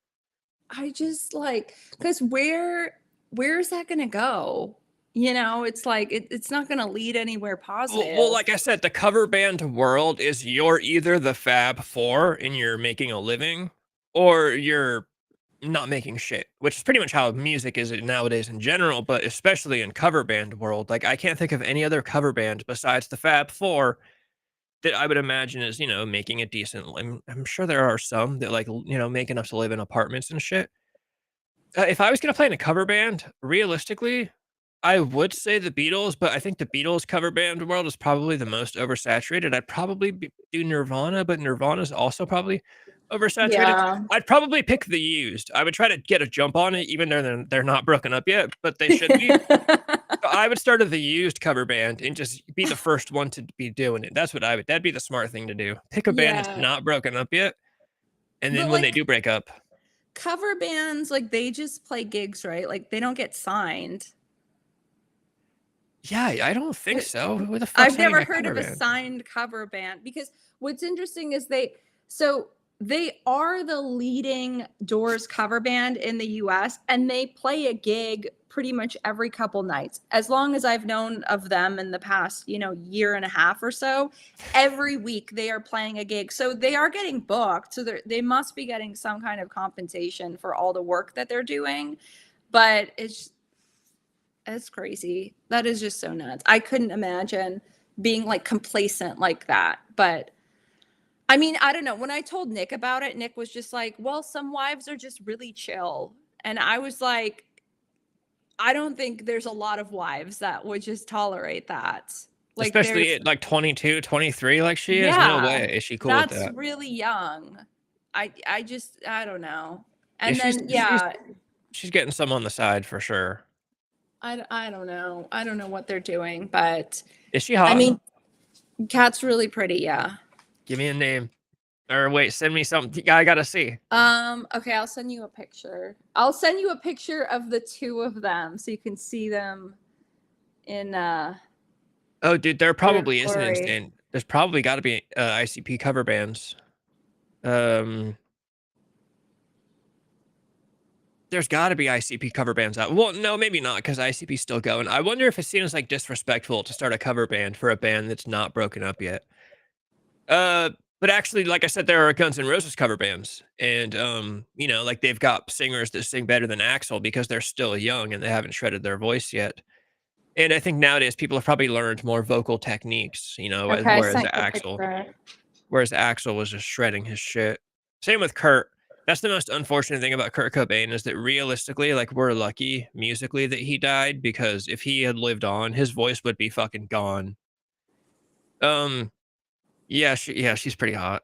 I just like, because where's that gonna go? You know, it's like it's not gonna lead anywhere Well, positive. like I said, the cover band world is you're either the Fab Four and you're making a living, or you're not making shit, which is pretty much how music is nowadays in general, but especially in cover band world. Like I can't think of any other cover band besides the Fab Four that I would imagine is, you know, making a decent I'm sure there are some that, like, you know, make enough to live in apartments and shit. If I was gonna play in a cover band, realistically, I would say the Beatles, but I think the Beatles cover band world is probably the most oversaturated. I'd probably do Nirvana, but Nirvana's also probably oversaturated. Yeah. I'd probably pick The Used. I would try to get a jump on it, even though they're not broken up yet, but they should be. So I would start a The Used cover band and just be the first one to be doing it. That's what I would that'd be the smart thing to do. Pick a band that's Yeah. not broken up yet, and But then when they like do break up, cover bands, like they just play gigs, right? Like they don't get signed. yeah, I don't think It- so. Who the fuck's I've signing never a heard cover of a band? signed cover band because what's interesting is so they are the leading Doors cover band in the US and they play a gig pretty much every couple nights. As long as I've known of them in the past, you know, year and a half or so, every week they are playing a gig. So they are getting booked. So they must be getting some kind of compensation for all the work that they're doing. But it's crazy. That is just so nuts. I couldn't imagine being like complacent like that. But I mean, I don't know. When I told Nick about it, Nick was just like, well, some wives are just really chill. And I was like, I don't think there's a lot of wives that would just tolerate that. Like, Especially there's, at like 22, 23, like she is. No yeah, way is she cool with that's that. really young. I don't know. Yeah, And then, yeah, she's getting some on the side for sure. I don't know. I don't know what they're doing, but Is she I hot? mean, Kat's really pretty. Yeah. Give me a name. Or wait, send me something. I gotta see. Okay, I'll send you a picture. I'll send you a picture of the two of them so you can see them in Oh, dude, there their probably is an glory. instant. There's probably got to be ICP cover bands. Um, there's got to be ICP cover bands out. Well, no, maybe not because ICP's still going. I wonder if it seems like disrespectful to start a cover band for a band that's not broken up yet. Uh, but actually, like I said, there are Guns N' Roses cover bands, and you know, like they've got singers that sing better than Axl because they're still young and they haven't shredded their voice yet. And I think nowadays people have probably learned more vocal techniques, you know, Okay, I sent you a picture. Whereas Axl was just shredding his shit. Same with Kurt. That's the most unfortunate thing about Kurt Cobain is that realistically, like we're lucky musically that he died because if he had lived on, his voice would be fucking gone. Um, yeah, she's pretty hot.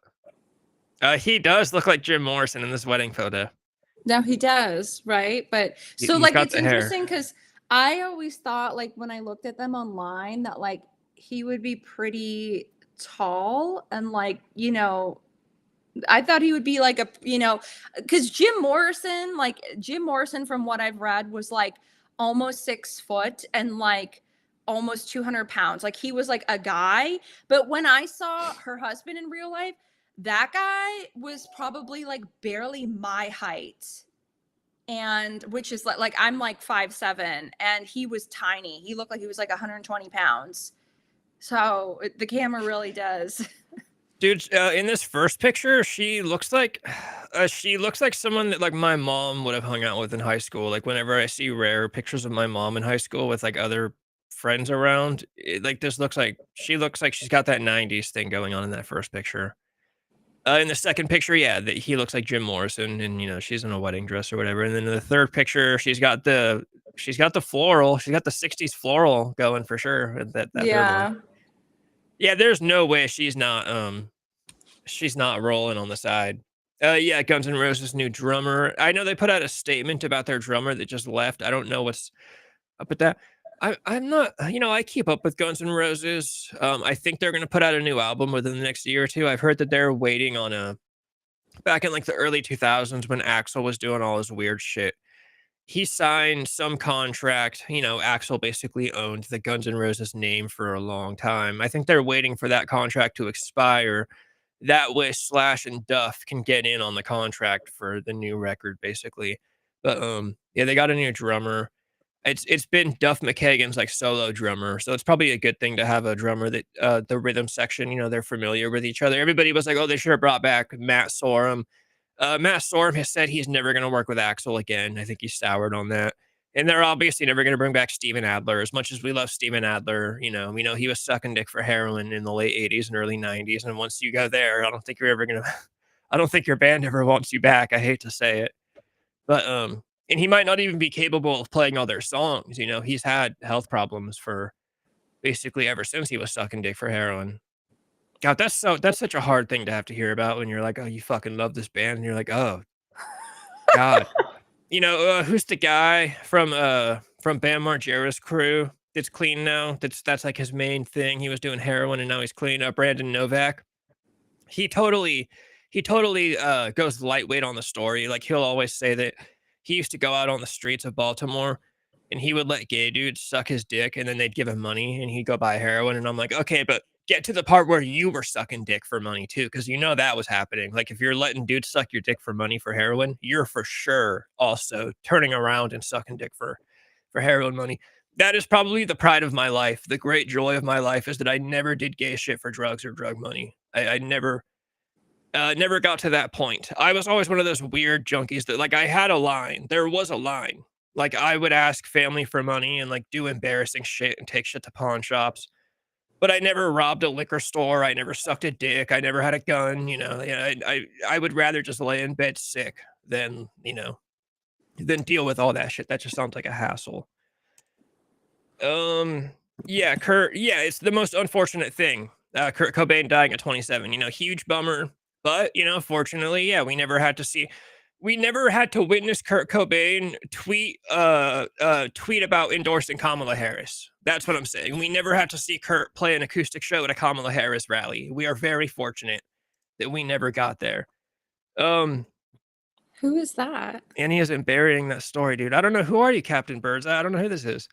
He does look like Jim Morrison in this wedding photo. No, he does, right? But so He's like got it's the hair. interesting because I always thought like when I looked at them online that like he would be pretty tall and like, you know, I thought he would be like a, you know, because Jim Morrison, from what I've read, was like almost 6 foot and like almost 200 pounds. Like he was like a guy. But when I saw her husband in real life, that guy was probably like barely my height. and which is like I'm like 5'7", and he was tiny. He looked like he was like 120 pounds. So the camera really does. Dude, in this first picture, she looks like someone that like my mom would have hung out with in high school. Like whenever I see rare pictures of my mom in high school with like other friends around, like this looks like she's got that '90s thing going on in that first picture. In the second picture, yeah, he looks like Jim Morrison, and she's in a wedding dress or whatever. And then in the third picture, she's got the floral, she's got the '60s floral going for sure. That third one, Yeah. yeah. There's no way she's not rolling on the side. Yeah, Guns N' Roses' new drummer. I know they put out a statement about their drummer that just left. I don't know what's up with that. I'm not, I keep up with Guns N' Roses. I think they're gonna put out a new album within the next year or two. I've heard that they're waiting on a back in like the early 2000s when Axl was doing all his weird shit. He signed some contract. Axl basically owned the Guns N' Roses name for a long time. I think they're waiting for that contract to expire. That way Slash and Duff can get in on the contract for the new record, basically. But yeah, they got a new drummer. It's been Duff McKagan's like solo drummer, so it's probably a good thing to have a drummer that the rhythm section, they're familiar with each other. Everybody was like, oh, they should have brought back Matt Sorum. Matt Sorum has said he's never going to work with Axl again. I think he's soured on that. And they're obviously never going to bring back Steven Adler. As much as we love Steven Adler, we know he was sucking dick for heroin in the late '80s and early '90s. And once you go there, I don't think you're ever going to, I don't think your band ever wants you back. I hate to say it. But, and he might not even be capable of playing all their songs. He's had health problems for basically ever since he was sucking dick for heroin. God, that's such a hard thing to have to hear about when you're like, "Oh, you fucking love this band," and you're like, "Oh, God." Who's the guy from Bam Margera's crew that's clean now? That's like his main thing. He was doing heroin and now he's clean. Brandon Novak. He totally goes lightweight on the story. Like he'll always say that he used to go out on the streets of Baltimore and he would let gay dudes suck his dick and then they'd give him money and he'd go buy heroin. And I'm like, okay, but get to the part where you were sucking dick for money too, because that was happening. Like if you're letting dudes suck your dick for money for heroin, you're for sure also turning around and sucking dick for heroin money. That is probably the pride of my life. The great joy of my life is that I never did gay shit for drugs or drug money. I never got to that point. I was always one of those weird junkies that like I had a line. There was a line. Like I would ask family for money and like do embarrassing shit and take shit to pawn shops. But I never robbed a liquor store. I never sucked a dick. I never had a gun. Yeah, I would rather just lay in bed sick than deal with all that shit. That just sounds like a hassle. Yeah, Kurt. Yeah, it's the most unfortunate thing. Kurt Cobain dying at 27. Huge bummer. But fortunately, yeah, we never had to witness Kurt Cobain tweet about endorsing Kamala Harris. That's what I'm saying. We never had to see Kurt play an acoustic show at a Kamala Harris rally. We are very fortunate that we never got there. Who is that? And he isn't burying that story, dude. I don't know. Who are you, Captain Birdseye? I don't know who this is.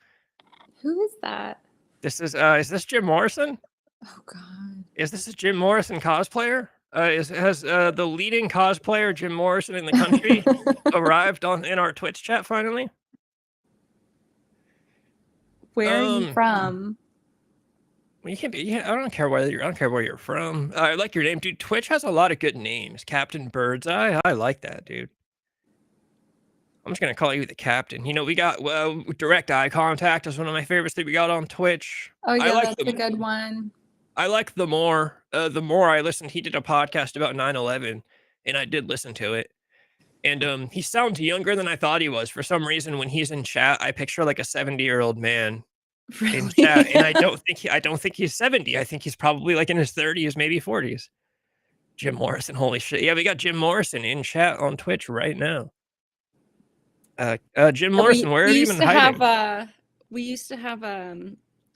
Who is that? This is this Jim Morrison? Oh God. Is this a Jim Morrison cosplayer? Has the leading cosplayer Jim Morrison in the country arrived in our Twitch chat finally? Where are you from? Well, you can't be. Yeah, I don't care where you're from. I like your name, dude. Twitch has a lot of good names. Captain Birdseye. I like that, dude. I'm just gonna call you the captain. We got direct eye contact is one of my favorites that we got on Twitch. Oh yeah, that's a good one. I like the more I listened. He did a podcast about 9/11, and I did listen to it. And he sounds younger than I thought he was. For some reason, when he's in chat, I picture like a 70-year-old man in chat, and I don't think he's 70. I think he's probably like in his 30s, maybe 40s. Jim Morrison, holy shit! Yeah, we got Jim Morrison in chat on Twitch right now. Jim Morrison, where are you even hiding? We used to have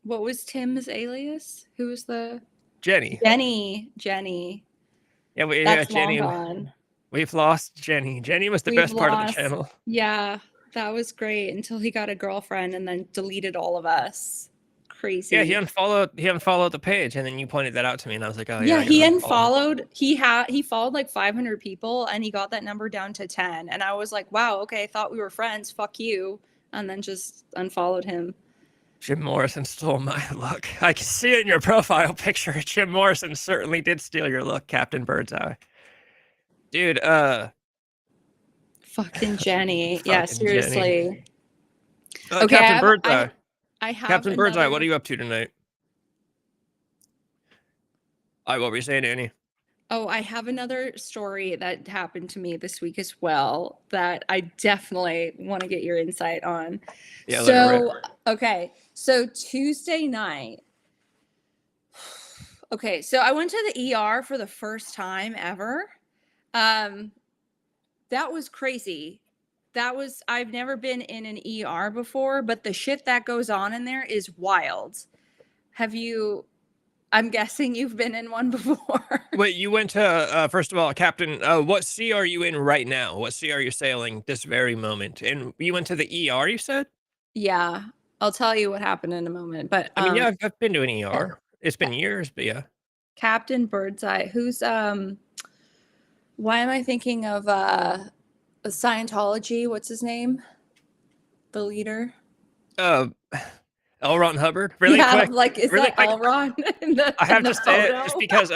what was Tim's alias? Who was the Jenny? Jenny. Yeah, That's Jenny. Long gone. We've lost Jenny. Jenny was the best part of the channel. Yeah, that was great until he got a girlfriend and then deleted all of us. Yeah, he crazy. unfollowed the page, and then you pointed that out to me, and I was like, "Oh, yeah, Yeah, I gotta he unfollow him." unfollowed. He followed like 500 people, and he got that number down to 10. And I was like, wow, okay, I thought we were friends. Fuck you. And then just unfollowed him. Jim Morrison stole my look. I can see it in your profile picture. Jim Morrison certainly did steal your look, Captain Birdseye. Dude, Fucking Jenny. Yeah, fucking Jenny. seriously. Okay, Captain Birdseye. I have Captain Birdseye, what are another. you up to tonight? What were you saying, Annie? Oh, I have another story that happened to me this week as well that I definitely want to get your insight on. Yeah, let it rip. Okay. So Tuesday night. Okay, so I went to the ER for the first time ever. Um, that was crazy. I've never been in an ER before, but the shit that goes on in there is wild. Have you, I'm guessing you've been in one before. Wait, you went to first of all, Captain. What sea are you in right now? What sea are you sailing this very moment? And you went to the ER. You said. Yeah, I'll tell you what happened in a moment. But I mean, yeah, I've been to an Ca- ER. It's been years, but yeah. Captain Birdseye, who's why am I thinking of Scientology? What's his name? The leader? Uh, L. Ron Hubbard. Really Yeah, quick, I'm like, is really that quick. Elron I in have the to say it just photo? because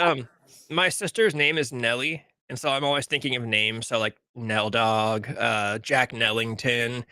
my sister's name is Nellie, and so I'm always thinking of names. So like Nell Dog, Jack Nellington,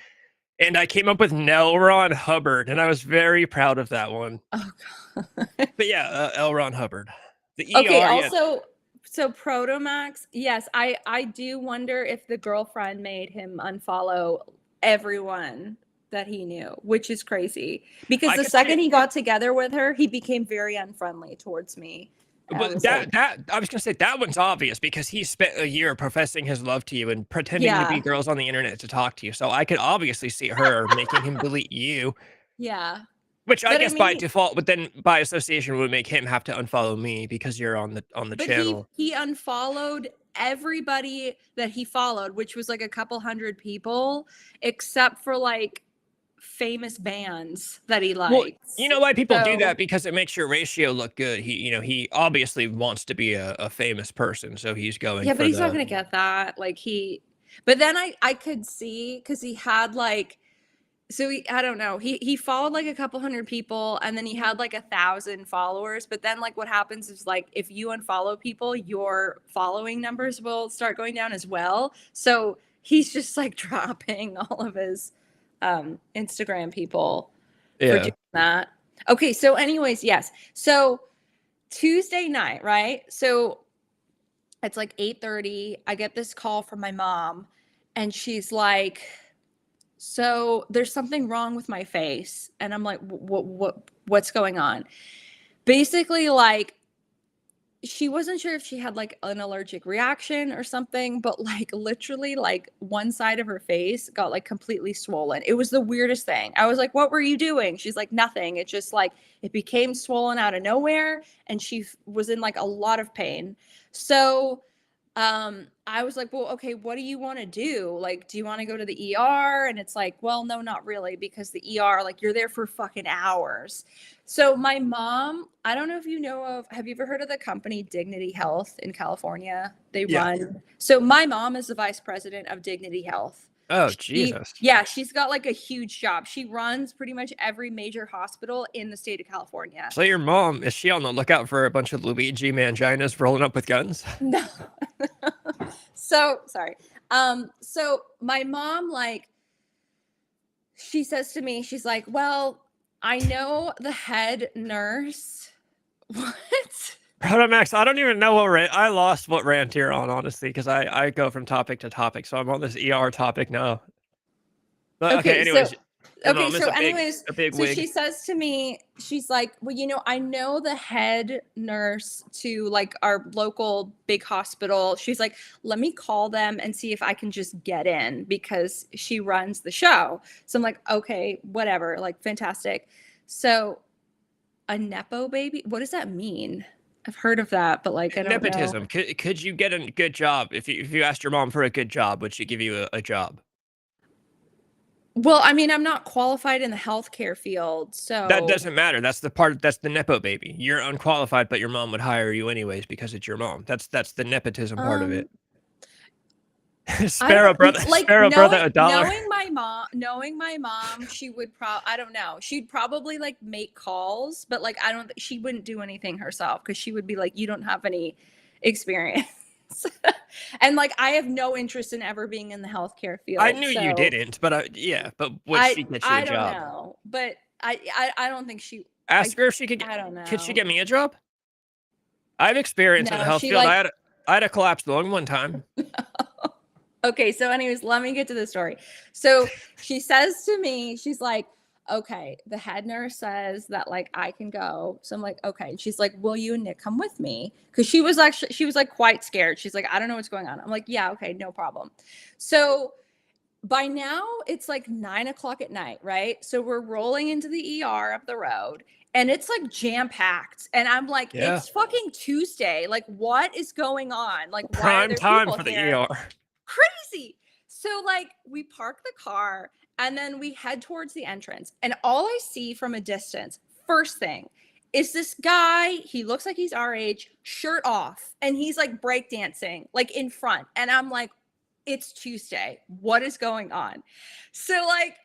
and I came up with Nell Ron Hubbard, and I was very proud of that one. Oh god. But yeah, L. Ron Hubbard. The Okay, ER, yeah. also, so Protomax, yes, I do wonder if the girlfriend made him unfollow everyone that he knew, which is crazy. Because I the could see second it. he got together with her, he became very unfriendly towards me. I But was like, that I was gonna say that one's obvious because he spent a year professing his love to you and pretending to be yeah, girls on the internet to talk to you. So I could obviously see her making him delete you, yeah. which I But I guess by mean, default, but then by association would make him have to unfollow me because you're on the but channel. he unfollowed everybody that he followed, which was like a couple hundred people, except for like famous bands that he Well, you likes. know why people do So that? Because it makes your ratio look good. He obviously wants to be a famous person, so he's going yeah, but for he's not the. gonna get that. Like he, but then I could see because he had like, so I don't know, he followed like a couple hundred people and then he had like 1,000 followers. But then like what happens is like if you unfollow people, your following numbers will start going down as well. So he's just like dropping all of his Instagram people for Yeah. doing that. Okay, so anyways, yes. So Tuesday night, right? So it's like 8:30. I get this call from my mom and she's like, "So there's something wrong with my face." And I'm like, what's going on?" Basically like she wasn't sure if she had like an allergic reaction or something, but like literally like one side of her face got like completely swollen. It was the weirdest thing. I was like, "What were you doing?" She's like, "Nothing. It just like it became swollen out of nowhere and she was in like a lot of pain." So I was like, "Well, okay, what do you want to do? Like, do you want to go to the ER?" And it's like, "Well, no, not really, because the ER, like, you're there for fucking hours." So my mom, I don't know if you know of, have you ever heard of the company Dignity Health in California? They Yeah. run. So my mom is the vice president of Dignity Health. Oh Jesus. Yeah, she's got like a huge job. She runs pretty much every major hospital in the state of California. So your mom, is she on the lookout for a bunch of Luigi Manginas rolling up with guns? No. So sorry. So my mom, like, she says to me, she's like, "Well, I know the head nurse." What? Max, I don't even know what rant. I lost what rant you're on, honestly, because I go from topic to topic. So I'm on this ER topic now. But okay, Okay, so anyways, your mom is anyways, a big so she wig. says to me, she's like, "Well, I know the head nurse to like our local big hospital." She's like, "Let me call them and see if I can just get in because she runs the show." So I'm like, "Okay, whatever, like fantastic." So a nepo baby, what does that mean? I've heard of that, but like I don't know. Nepotism. Could you get a good job if you asked your mom for a good job? Would she give you a job? Well, I mean, I'm not qualified in the healthcare field, That so doesn't matter. That's the part. That's the nepo baby. You're unqualified, but your mom would hire you anyways because it's your mom. That's the nepotism part of it. um I don't like Sparrow brother, knowing a dollar. knowing my mom, she would I don't know. She'd probably like make calls, but like I don't she wouldn't do anything herself because she would be like, you don't have any experience. And like I have no interest in ever being in the healthcare I field. knew you So didn't, but yeah, but would she get you a I don't job? know. But I don't think she Ask her if she I don't could she know. get me a job? I have experience in the No, health she field. like I had a collapsed lung one time. Okay, so anyways, let me get to the story. So she says to me, she's like, okay, the head nurse says that like I can go. So I'm like, okay. And she's like, will you and Nick come with me? Because she was like quite scared. She's like, I don't know what's going on. I'm like, yeah, okay, no problem. So by now it's like 9 o'clock at night, right? So we're rolling into the ER up the road and it's like jam packed. And I'm like, Yeah. it's fucking Tuesday. Like, what is going on? Like, why are Prime there time people for the here? ER. Crazy. So like we park the car and then we head towards the entrance. And all I see from a distance, first thing, is this guy. He looks like he's our age, shirt off, and he's like breakdancing like in front. And I'm like, it's Tuesday. What is going on? So like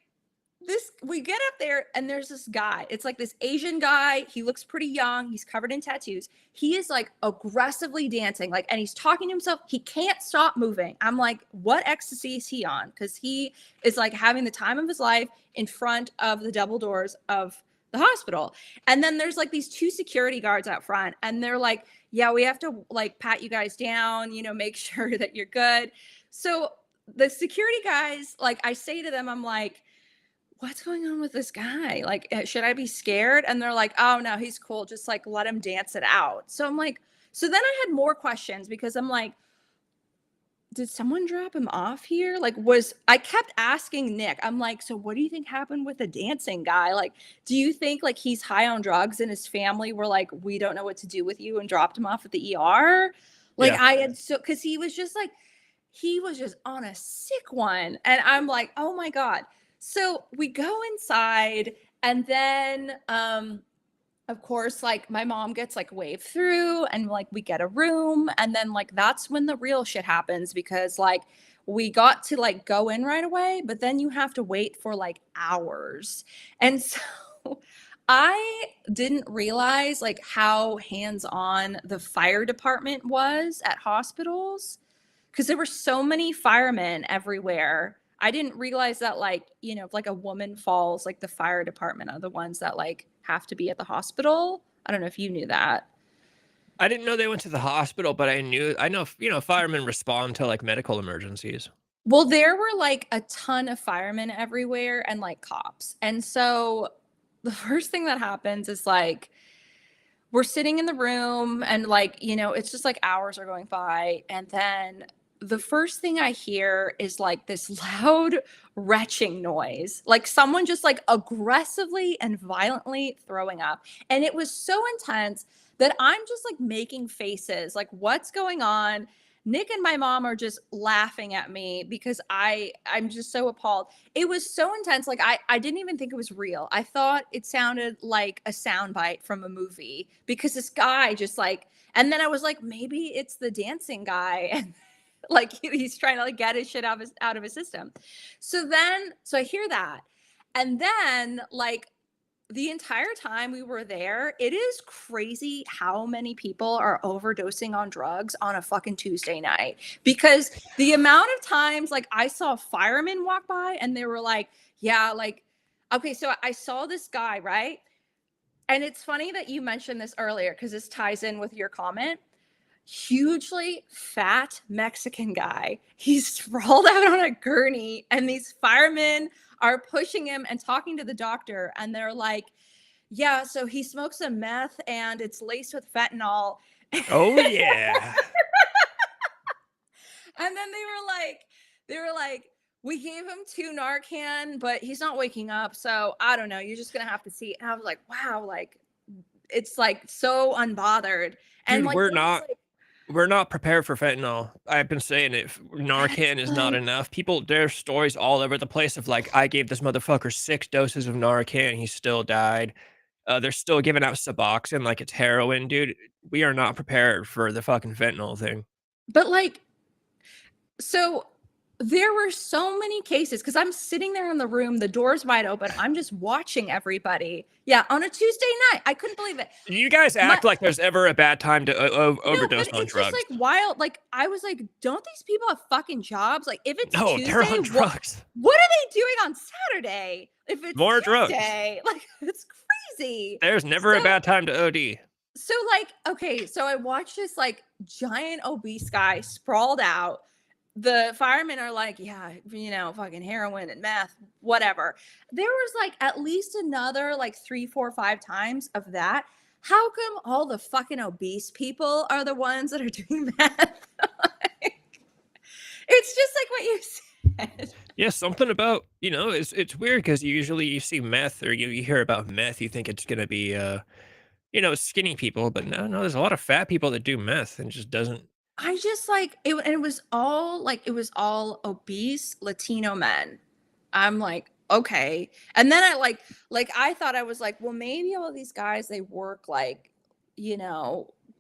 this we get up there and there's this guy. It's like this Asian guy. He looks pretty young. He's covered in tattoos. He is like aggressively dancing, like, and he's talking to himself. He can't stop moving. I'm like, what ecstasy is he on? Because he is like having the time of his life in front of the double doors of the hospital. And then there's like these two security guards out front, and they're like, yeah, we have to like pat you guys down, make sure that you're good. So the security guys, like, I say to them, I'm like, what's going on with this guy? Like, should I be scared? And they're like, oh no, he's cool. Just like let him dance it out. So I'm like, so then I had more questions because I'm like, did someone drop him off here? Like, I kept asking Nick, I'm like, so what do you think happened with the dancing guy? Like, do you think like he's high on drugs and his family were like, we don't know what to do with you and dropped him off at the ER? Like, Yeah. because he was just on a sick one. And I'm like, oh my God. So we go inside and then of course like my mom gets like waved through and like we get a room and then like that's when the real shit happens because like we got to like go in right away, but then you have to wait for like hours. And so I didn't realize like how hands-on the fire department was at hospitals because there were so many firemen everywhere. I didn't realize that like, if like a woman falls, like the fire department are the ones that like have to be at the hospital. I don't know if you knew that. I didn't know they went to the hospital, but I know, firemen respond to like medical emergencies. Well, there were like a ton of firemen everywhere and like cops. And so the first thing that happens is like we're sitting in the room and like, it's just like hours are going by. And then the first thing I hear is like this loud retching noise, like someone just like aggressively and violently throwing up. And it was so intense that I'm just like making faces, like, what's going on? Nick and my mom are just laughing at me because I'm just so appalled. It was so intense. Like I didn't even think it was real. I thought it sounded like a soundbite from a movie because this guy just like, and then I was like, maybe it's the dancing guy. And like he's trying to like get his shit out of his system. So I hear that. And then like the entire time we were there, it is crazy how many people are overdosing on drugs on a fucking Tuesday night. Because the amount of times, like, I saw firemen walk by and they were like, yeah, like, okay, so I saw this guy, right? And it's funny that you mentioned this earlier because this ties in with your comment. Hugely fat Mexican guy. He's sprawled out on a gurney, and these firemen are pushing him and talking to the doctor. And they're like, yeah, so he smokes some meth and it's laced with fentanyl. Oh yeah. And then they were like, we gave him 2 Narcan, but he's not waking up. So I don't know. You're just going to have to see. And I was like, wow, like it's like so unbothered. And Dude, like, we're there was not like, We're not prepared for fentanyl. I've been saying it. That's Narcan is not like, enough. People, there's stories all over the place of like, I gave this motherfucker 6 doses of Narcan, he still died. They're still giving out Suboxone like it's heroin, dude. We are not prepared for the fucking fentanyl thing. but like, so there were so many cases because I'm sitting there in the room, the door's wide open. I'm just watching everybody. Yeah, on a Tuesday night. I couldn't believe it. You guys My act like there's ever a bad time to No, but overdose on it's just drugs. like wild. Like I was like, don't these people have fucking jobs? Like if it's No, they're Tuesday, on drugs. what are they doing on Saturday? If it's More drugs. Tuesday, like it's crazy. There's never a So bad time to OD. so like okay, so I watched this like giant obese guy sprawled out. The firemen are like, yeah, fucking heroin and meth, whatever. There was like at least another like 3, 4, 5 times of that. How come all the fucking obese people are the ones that are doing meth? It's just like what you said. Yeah, something about, it's weird because usually you see meth or you hear about meth, you think it's gonna be skinny people, but no, there's a lot of fat people that do meth and just doesn't. I just like it, and it was all obese Latino men. I'm like, okay. And then I I thought I was like, well, maybe all these guys they work like,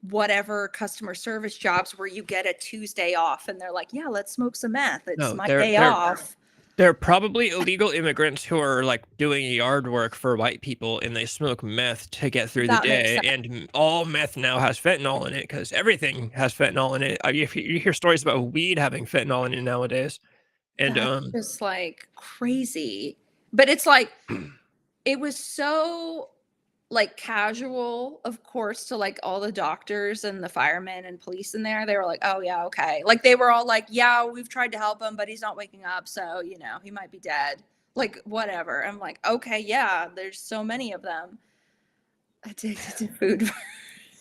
whatever customer service jobs where you get a Tuesday off and they're like, yeah, let's smoke some meth. It's No, my they're day they're off. they're probably illegal immigrants who are like doing yard work for white people and they smoke meth to get through the That makes day. sense. And all meth now has fentanyl in it because everything has fentanyl in it. You hear stories about weed having fentanyl in it nowadays. And That's just like crazy. But it's like it was so like casual, of course, to like all the doctors and the firemen and police in there. They were like, oh yeah, okay. Like they were all like, yeah, we've tried to help him, but he's not waking up, so he might be dead. Like whatever. I'm like, okay, yeah, there's so many of them addicted to food.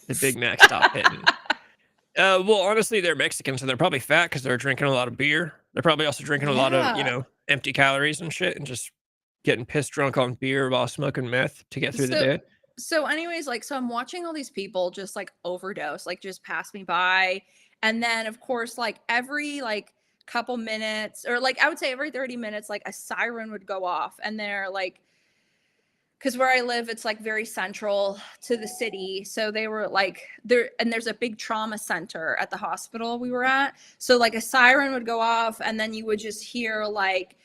the Big Mac stopped hitting. Well, honestly, they're Mexican, so they're probably fat because they're drinking a lot of beer. They're probably also drinking a lot of, Yeah. empty calories and shit and just getting pissed drunk on beer while smoking meth to get through the So day. so anyways, like so I'm watching all these people just like overdose, like just pass me by. And then of course, like every like couple minutes, or like I would say every 30 minutes, like a siren would go off. And they're like, because where I live, it's like very central to the city. So they were like there, and there's a big trauma center at the hospital we were at. So like a siren would go off, and then you would just hear like,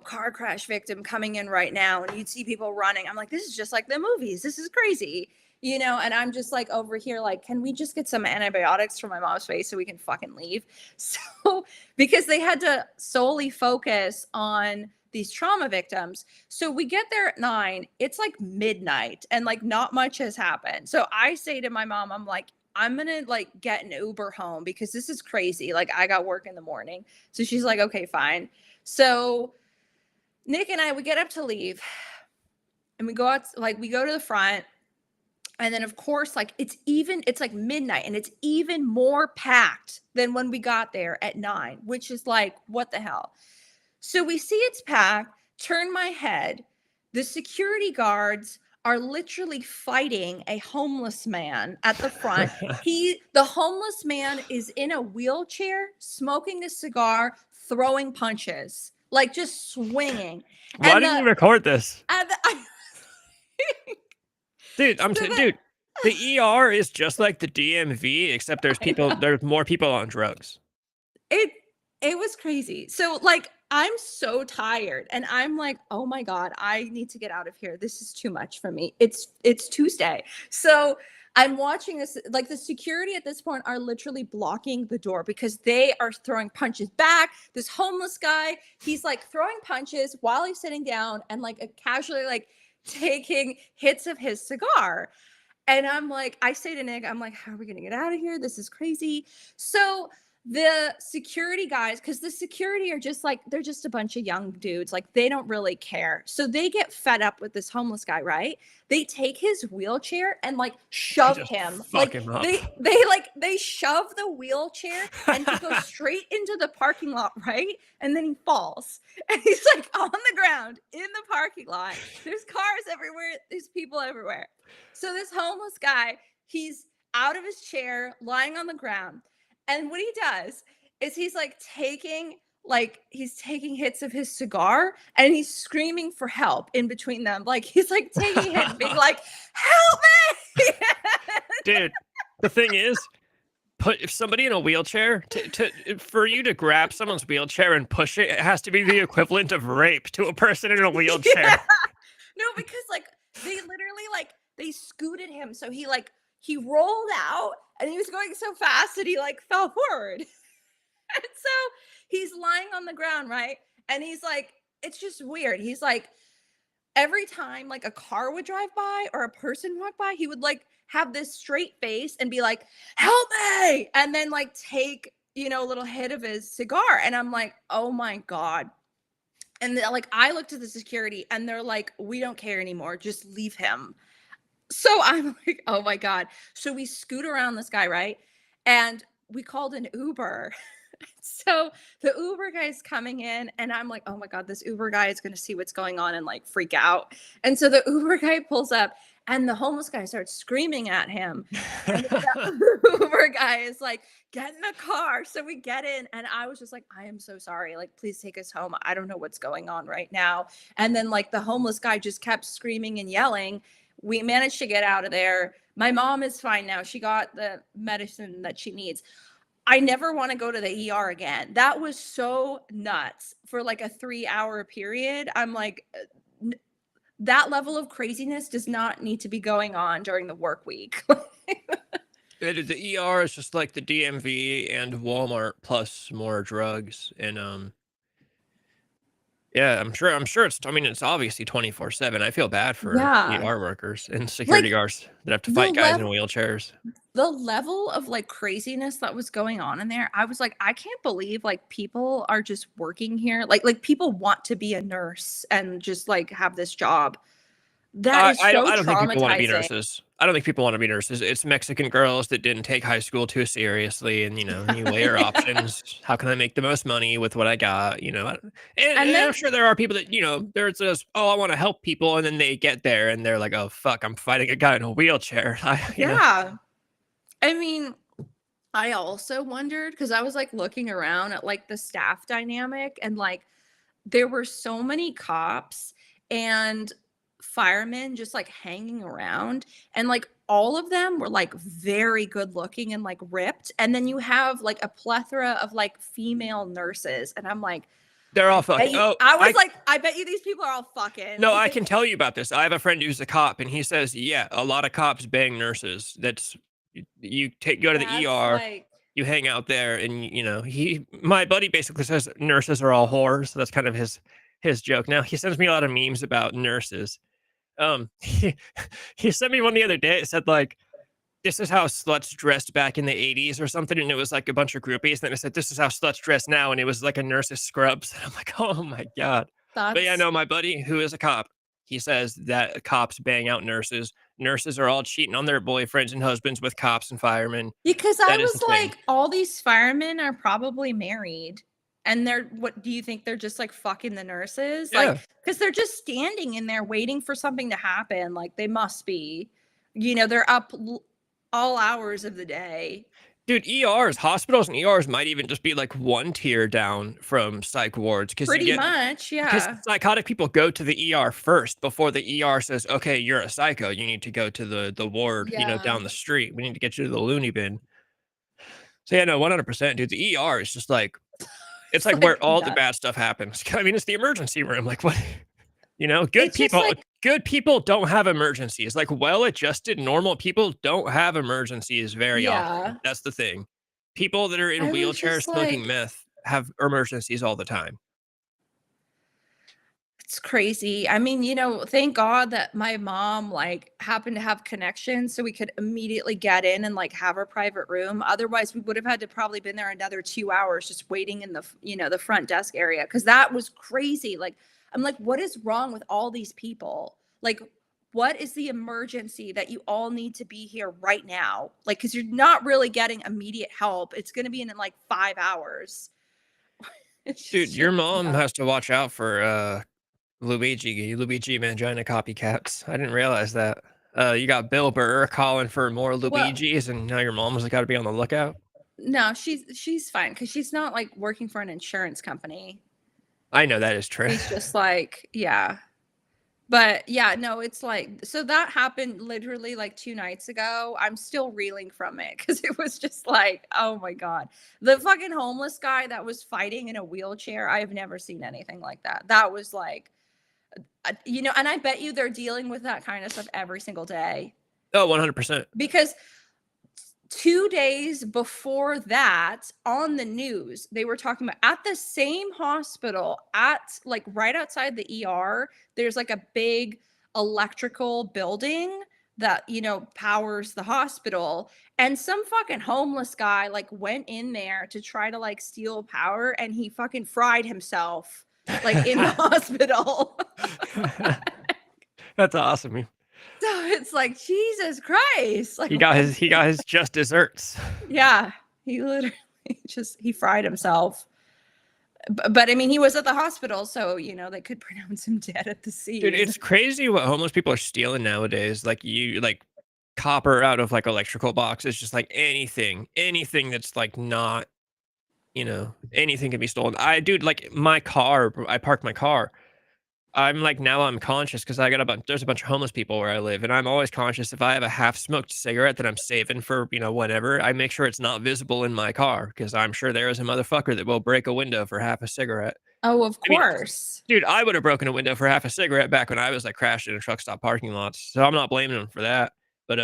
car crash victim coming in right now, and you'd see people running. I'm like, this is just like the movies. This is crazy. And I'm just like over here, like, can we just get some antibiotics for my mom's face so we can fucking leave? So, because they had to solely focus on these trauma victims. So we get there at 9, it's like midnight and like not much has happened. So I say to my mom, I'm like, I'm going to like get an Uber home because this is crazy. Like I got work in the morning. So she's like, okay, fine. So Nick and I, we get up to leave and we go out, like we go to the front. And then of course, like it's like midnight and it's even more packed than when we got there at 9, which is like, what the hell? So we see it's packed, turn my head. The security guards are literally fighting a homeless man at the front. The homeless man is in a wheelchair, smoking a cigar, throwing punches, like just swinging. Why didn't you record this? Dude, dude, the ER is just like the DMV, except there's more people on drugs. It was crazy. So like I'm so tired and I'm like, oh my God, I need to get out of here. This is too much for me. It's Tuesday. So I'm watching this, like the security at this point are literally blocking the door because they are throwing punches back. This homeless guy, he's like throwing punches while he's sitting down and like casually like taking hits of his cigar. And I'm like, I say to Nick, I'm like, how are we going to get out of here? This is crazy. So the security guys, because the security are just like, they're just a bunch of young dudes. Like they don't really care. So they get fed up with this homeless guy, right? They take his wheelchair and like shove him. Fuck like him up. they shove the wheelchair and he goes straight into the parking lot, right? And then he falls. And he's like on the ground in the parking lot. There's cars everywhere. There's people everywhere. So this homeless guy, out of his chair, lying on the ground. And what he does is he's taking hits of his cigar and he's screaming for help in between them. Like he's like taking hits, being like, "Help me!" Dude, the thing is, put if somebody in a wheelchair for you to grab someone's wheelchair and push it, it has to be the equivalent of rape to a person in a Yeah. wheelchair. No, because like they literally like they scooted him. So he rolled out and he was going so fast that he like fell forward. And so he's lying on the ground, right? And he's like, it's just weird. He's like, every time like a car would drive by or a person walk by, he would like have this straight face and be like, "Help me!" And then like take, a little hit of his cigar. And I'm like, oh my God. And like I looked at the security and they're like, we don't care anymore. Just leave him. So I'm like, oh my God. So we scoot around this guy, right? And we called an Uber. So the Uber guy's coming in, and I'm like, oh my God, this Uber guy is going to see what's going on and like freak out. And so the Uber guy pulls up, and the homeless guy starts screaming at him. And the Uber guy is like, get in the car. So we get in, and I was just like, I am so sorry. Like, please take us home. I don't know what's going on right now. And then, like, the homeless guy just kept screaming and yelling. We managed to get out of there. My mom is fine now. She got the medicine that she needs. I never want to go to the ER again. That was so nuts for like a 3-hour period. I'm like, that level of craziness does not need to be going on during the work week. The ER is just like the DMV and Walmart plus more drugs. And yeah, I'm sure it's obviously 24/7. I feel bad for Yeah. ER workers and security Like guards that have to the fight guys in level wheelchairs. the level of like craziness that was going on in there, I was like, I can't believe like people are just working here. Like people want to be a nurse and just like have this job. That I is I don't so I don't think people wanna be traumatizing. nurses. I don't think people wanna be nurses. It's Mexican girls that didn't take high school too seriously and, you weigh your options. How can I make the most money with what I got, and And and then I'm sure there are people that, they're just, "Oh, I wanna help people," and then they get there and they're like, "Oh, fuck, I'm fighting a guy in a wheelchair." yeah. I mean, I also wondered because I was like looking around at like the staff dynamic and like there were so many cops and firemen just like hanging around and like all of them were like very good looking and like ripped and then you have like a plethora of like female nurses and I'm like They're all fucking I was like I bet you these people are all fucking no, I like can tell you about this. I have a friend who's a cop, and he says, yeah, a lot of cops bang nurses. You go to the that's ER, like you hang out there, and my buddy basically says nurses are all whores. So that's kind of his joke. Now he sends me a lot of memes about nurses. He sent me one the other day. It said like, "This is how sluts dressed back in the '80s" or something, and it was like a bunch of groupies. And then it said, "This is how sluts dress now," and it was like a nurse's scrubs. And I'm like, oh my god. But yeah, that's no, my buddy who is a cop, he says that cops bang out nurses. Nurses are all cheating on their boyfriends and husbands with cops and firemen. because I That is the was thing. like, all these firemen are probably married. And they're what do you think they're just like fucking the nurses? Like, Yeah. because they're just standing in there waiting for something to happen. Like, they must be, they're up all hours of the day. Dude, ERs, hospitals and ERs might even just be like one tier down from psych wards because Pretty much. because Yeah. psychotic people go to the ER first before the ER says, okay, you're a psycho. You need to go to the ward, Yeah. down the street. We need to get you to the loony bin. So yeah, no, 100%, dude. The ER is just like, it's It's like where like all the nuts. bad stuff happens. I mean, it's the emergency room. Like what? Good It's just people, like, good people don't have emergencies. Like well-adjusted, normal people don't have emergencies very often. yeah. That's the thing. People that are in I was wheelchairs just smoking like, meth have emergencies all the time. it's crazy. I mean, thank God that my mom like happened to have connections so we could immediately get in and like have our private room. Otherwise, we would have had to probably been there another 2 hours just waiting in the front desk area because that was crazy. Like, I'm like, what is wrong with all these people? Like, what is the emergency that you all need to be here right now? Like, because you're not really getting immediate help. It's going to be in like 5 hours. It's Dude, just your like, mom yeah. has to watch out for Luigi Mangina copycats. I didn't realize that. You got Bill Burr calling for more Well, Luigi's, and now your mom has got to be on the lookout. no, she's fine because she's not like working for an insurance company. I know that is true. She's just like, yeah. But yeah, no, it's like, so that happened literally like 2 nights ago. I'm still reeling from it because it was just like, oh my God. The fucking homeless guy that was fighting in a wheelchair, I have never seen anything like that. That was like, and I bet you they're dealing with that kind of stuff every single day Oh, 100%. because 2 days before that on the news they were talking about at the same hospital at like right outside the ER there's like a big electrical building that powers the hospital, and some fucking homeless guy like went in there to try to like steal power and he fucking fried himself like in the hospital. That's awesome. So it's like, Jesus Christ, like He got his just desserts. yeah, he literally he fried himself. But I mean, he was at the hospital, so they could pronounce him dead at the Dude, scene. it's crazy what homeless people are stealing nowadays. Like copper out of like electrical boxes, just like anything that's like not, anything can be stolen. Dude, like my car, I parked my car. Now I'm conscious because there's a bunch of homeless people where I live, and I'm always conscious if I have a half smoked cigarette that I'm saving for, whatever, I make sure it's not visible in my car because I'm sure there is a motherfucker that will break a window for half a cigarette. Oh, of I mean, course. dude, I would have broken a window for half a cigarette back when I was like crashed in a truck stop parking lots. So I'm not blaming them for that. But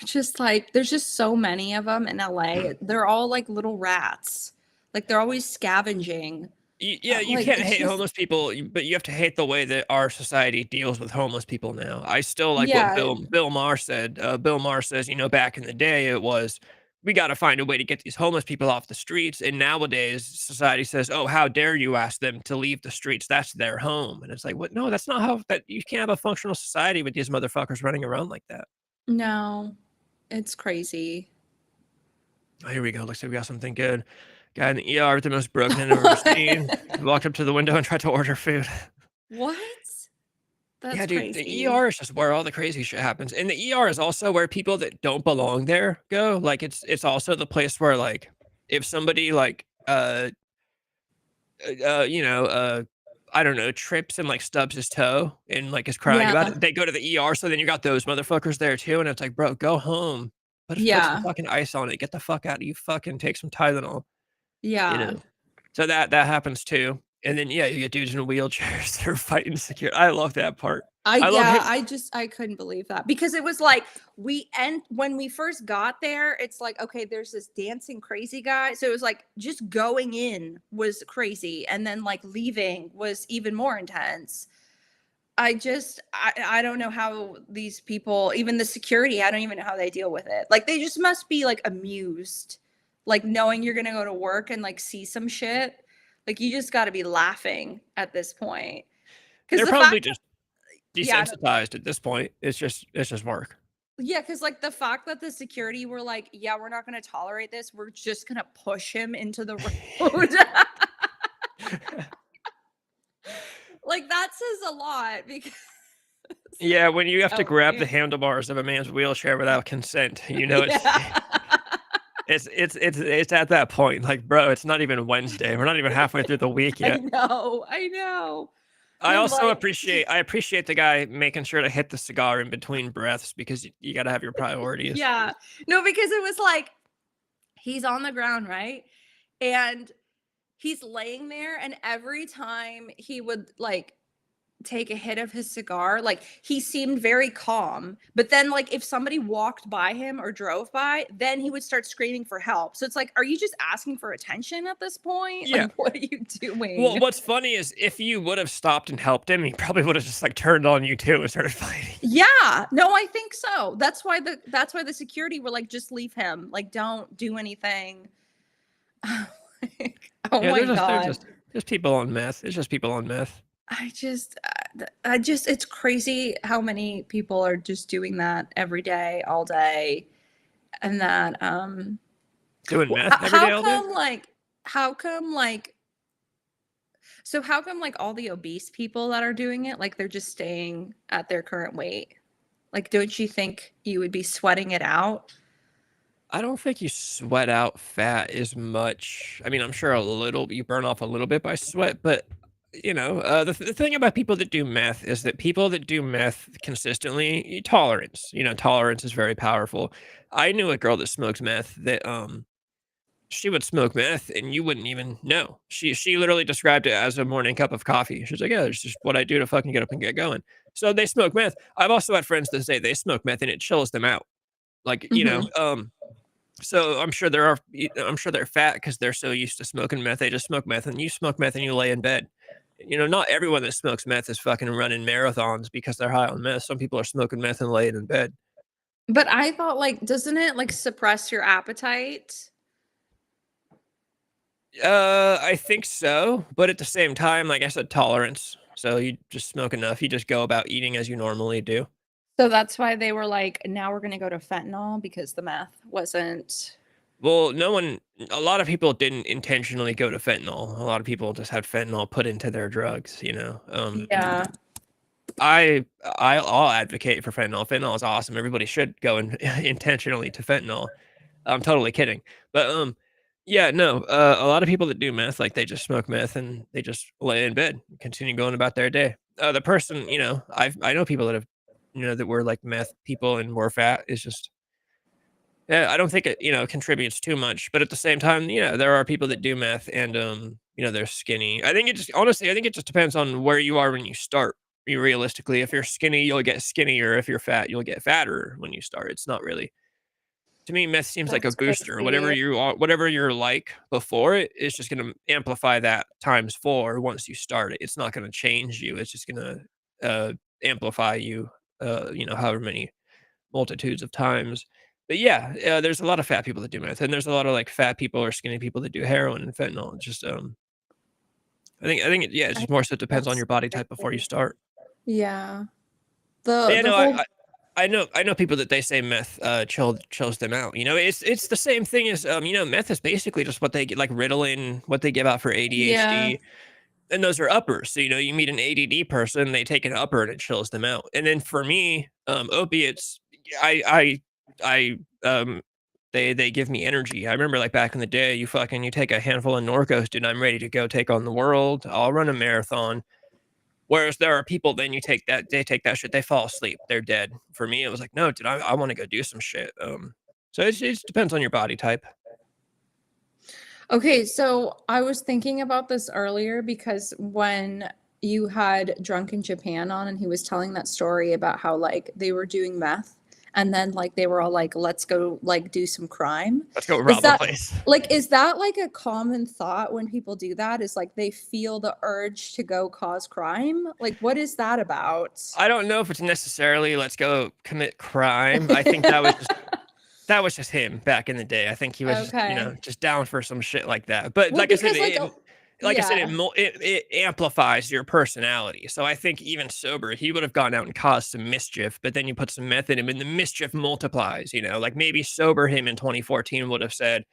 Just like there's just so many of them in LA. They're all like little rats. Like they're always scavenging. yeah, you Like can't it's hate just homeless people, but you have to hate the way that our society deals with homeless people now. I still like what yeah, Bill Maher said. Bill Maher says, back in the day, it was we got to find a way to get these homeless people off the streets. And nowadays, society says, "Oh, how dare you ask them to leave the streets? That's their home." And it's like, what? No, that's not how. That you can't have a functional society with these motherfuckers running around like that. no, it's crazy. Oh, here we go. Looks like we got something good. Guy in the ER with the most broken I've ever seen. Walked up to the window and tried to order food. What? Yeah, That's dude, the crazy. ER is just where all the crazy shit happens, and the ER is also where people that don't belong there go. Like, it's also the place where, like, if somebody, like, you know, I don't know, trips and, like, stubs his toe and, like, is crying about Yeah. it, they go to the ER, so then you got those motherfuckers there too, and it's like, "Bro, go home. Put some Yeah. fucking ice on it. Get the fuck out. You fucking take some Tylenol." You Yeah. know? So that happens too. And then, yeah, you get dudes in wheelchairs that are fighting security. I love that part. I love him. I couldn't believe that because it was like when we first got there, it's like, okay, there's this dancing crazy guy. So it was like just going in was crazy. And then like leaving was even more intense. I don't know how these people, even the security, I don't even know how they deal with it. Like they just must be like amused, like knowing you're gonna go to work and like see some shit. Like you just gotta be laughing at this point. Cause They're the probably fact just yeah, desensitized at this point. It's just work. yeah, because like the fact that the security were like, yeah, we're not going to tolerate this. We're just going to push him into the road. Like that says a lot because Yeah, when you have to oh grab the man. handlebars of a man's wheelchair without consent, Yeah. it's at that point. Like, bro, it's not even Wednesday. We're not even halfway through the week I yet. know. I know. I And also like appreciate the guy making sure to hit the cigar in between breaths because you got to have your priorities. yeah. No, because it was like he's on the ground, right? And he's laying there and every time he would like take a hit of his cigar, like he seemed very calm, but then like if somebody walked by him or drove by, then he would start screaming for help. So it's like, are you just asking for attention at this point? Yeah. Like what are you Well, doing? what's funny is if you would have stopped and helped him, he probably would have just like turned on you too and started fighting. Yeah, no, I think so. That's why the security were like, just leave him, like don't do anything. Like, oh Yeah, my they're god. just people on meth. It's just people on meth. I just it's crazy how many people are just doing that every day all day, and that Doing Well, meth every day how all day. come like how come like so how come like all the obese people that are doing it like they're just staying at their current weight? Like, don't you think you would be sweating it out? I don't think you sweat out fat as much. I mean, I'm sure a little you burn off a little bit by sweat, but the thing about people that do meth is that people that do meth consistently, tolerance, tolerance is very powerful. I knew a girl that smokes meth that she would smoke meth and you wouldn't even know. She literally described it as a morning cup of coffee. She's like, yeah, it's just what I do to fucking get up and get going. So they smoke meth. I've also had friends that say they smoke meth and it chills them out. Like, Mhm. so I'm sure they're fat because they're so used to smoking meth. They just smoke meth, and you smoke meth and you lay in bed. Not everyone that smokes meth is fucking running marathons because they're high on meth. Some people are smoking meth and laying in bed. But I thought, like, doesn't it, like, suppress your appetite? I think so, but at the same time, like I said, tolerance. So you just smoke enough. You just go about eating as you normally do. So that's why they were like, "Now we're gonna go to fentanyl," because the meth wasn't. Well, a lot of people didn't intentionally go to fentanyl. A lot of people just had fentanyl put into their drugs. Yeah. I'll advocate for fentanyl. Fentanyl is awesome. Everybody should go in, intentionally to fentanyl. I'm totally kidding. But yeah, no. A lot of people that do meth, like they just smoke meth and they just lay in bed, and continue going about their day. The person, I know people that have, that were like meth people and were fat. Is just yeah, I don't think it, contributes too much. But at the same time, there are people that do meth and they're skinny. I think it just honestly, I think it just depends on where you are when you start. Realistically, if you're skinny, you'll get skinnier. If you're fat, you'll get fatter when you start. It's not really to me, meth seems like a That's booster. crazy. Whatever you're like before it, it's just gonna amplify that times 4 once you start it. It's not gonna change you. It's just gonna amplify you. However many multitudes of times. But yeah, there's a lot of fat people that do meth, and there's a lot of like fat people or skinny people that do heroin and fentanyl. It's just yeah, it's I just more so it depends on That's your body type before you crazy. start. Yeah. But The yeah, the no, whole I know people that they say meth chills them out. It's the same thing as meth is basically just what they get like Ritalin, what they give out for Yeah. ADHD, and those are uppers. So you meet an ADD person, they take an upper and it chills them out. And then for me, opiates, I they give me energy. I remember like back in the day, you take a handful of Norcos, dude. I'm ready to go take on the world. I'll run a marathon. Whereas there are people, then they take that shit, they fall asleep, they're dead. For me, it was like, no, dude, I want to go do some shit. So it just depends on your body type. Okay, so I was thinking about this earlier because when you had Drunk in Japan on and he was telling that story about how like they were doing meth and then like they were all like, let's go like do some crime. Let's go Is rob a that place. is that like a common thought when people do that? Is like they feel the urge to go cause crime? Like what is that about? I don't know if it's necessarily let's go commit crime. I think that was just him back in the day. I think he was just, Okay. just down for some shit like that. But Well, like I said, because like yeah. it amplifies your personality. So I think even sober, he would have gone out and caused some mischief, but then you put some meth in him and the mischief multiplies. Like maybe sober him in 2014 would have said,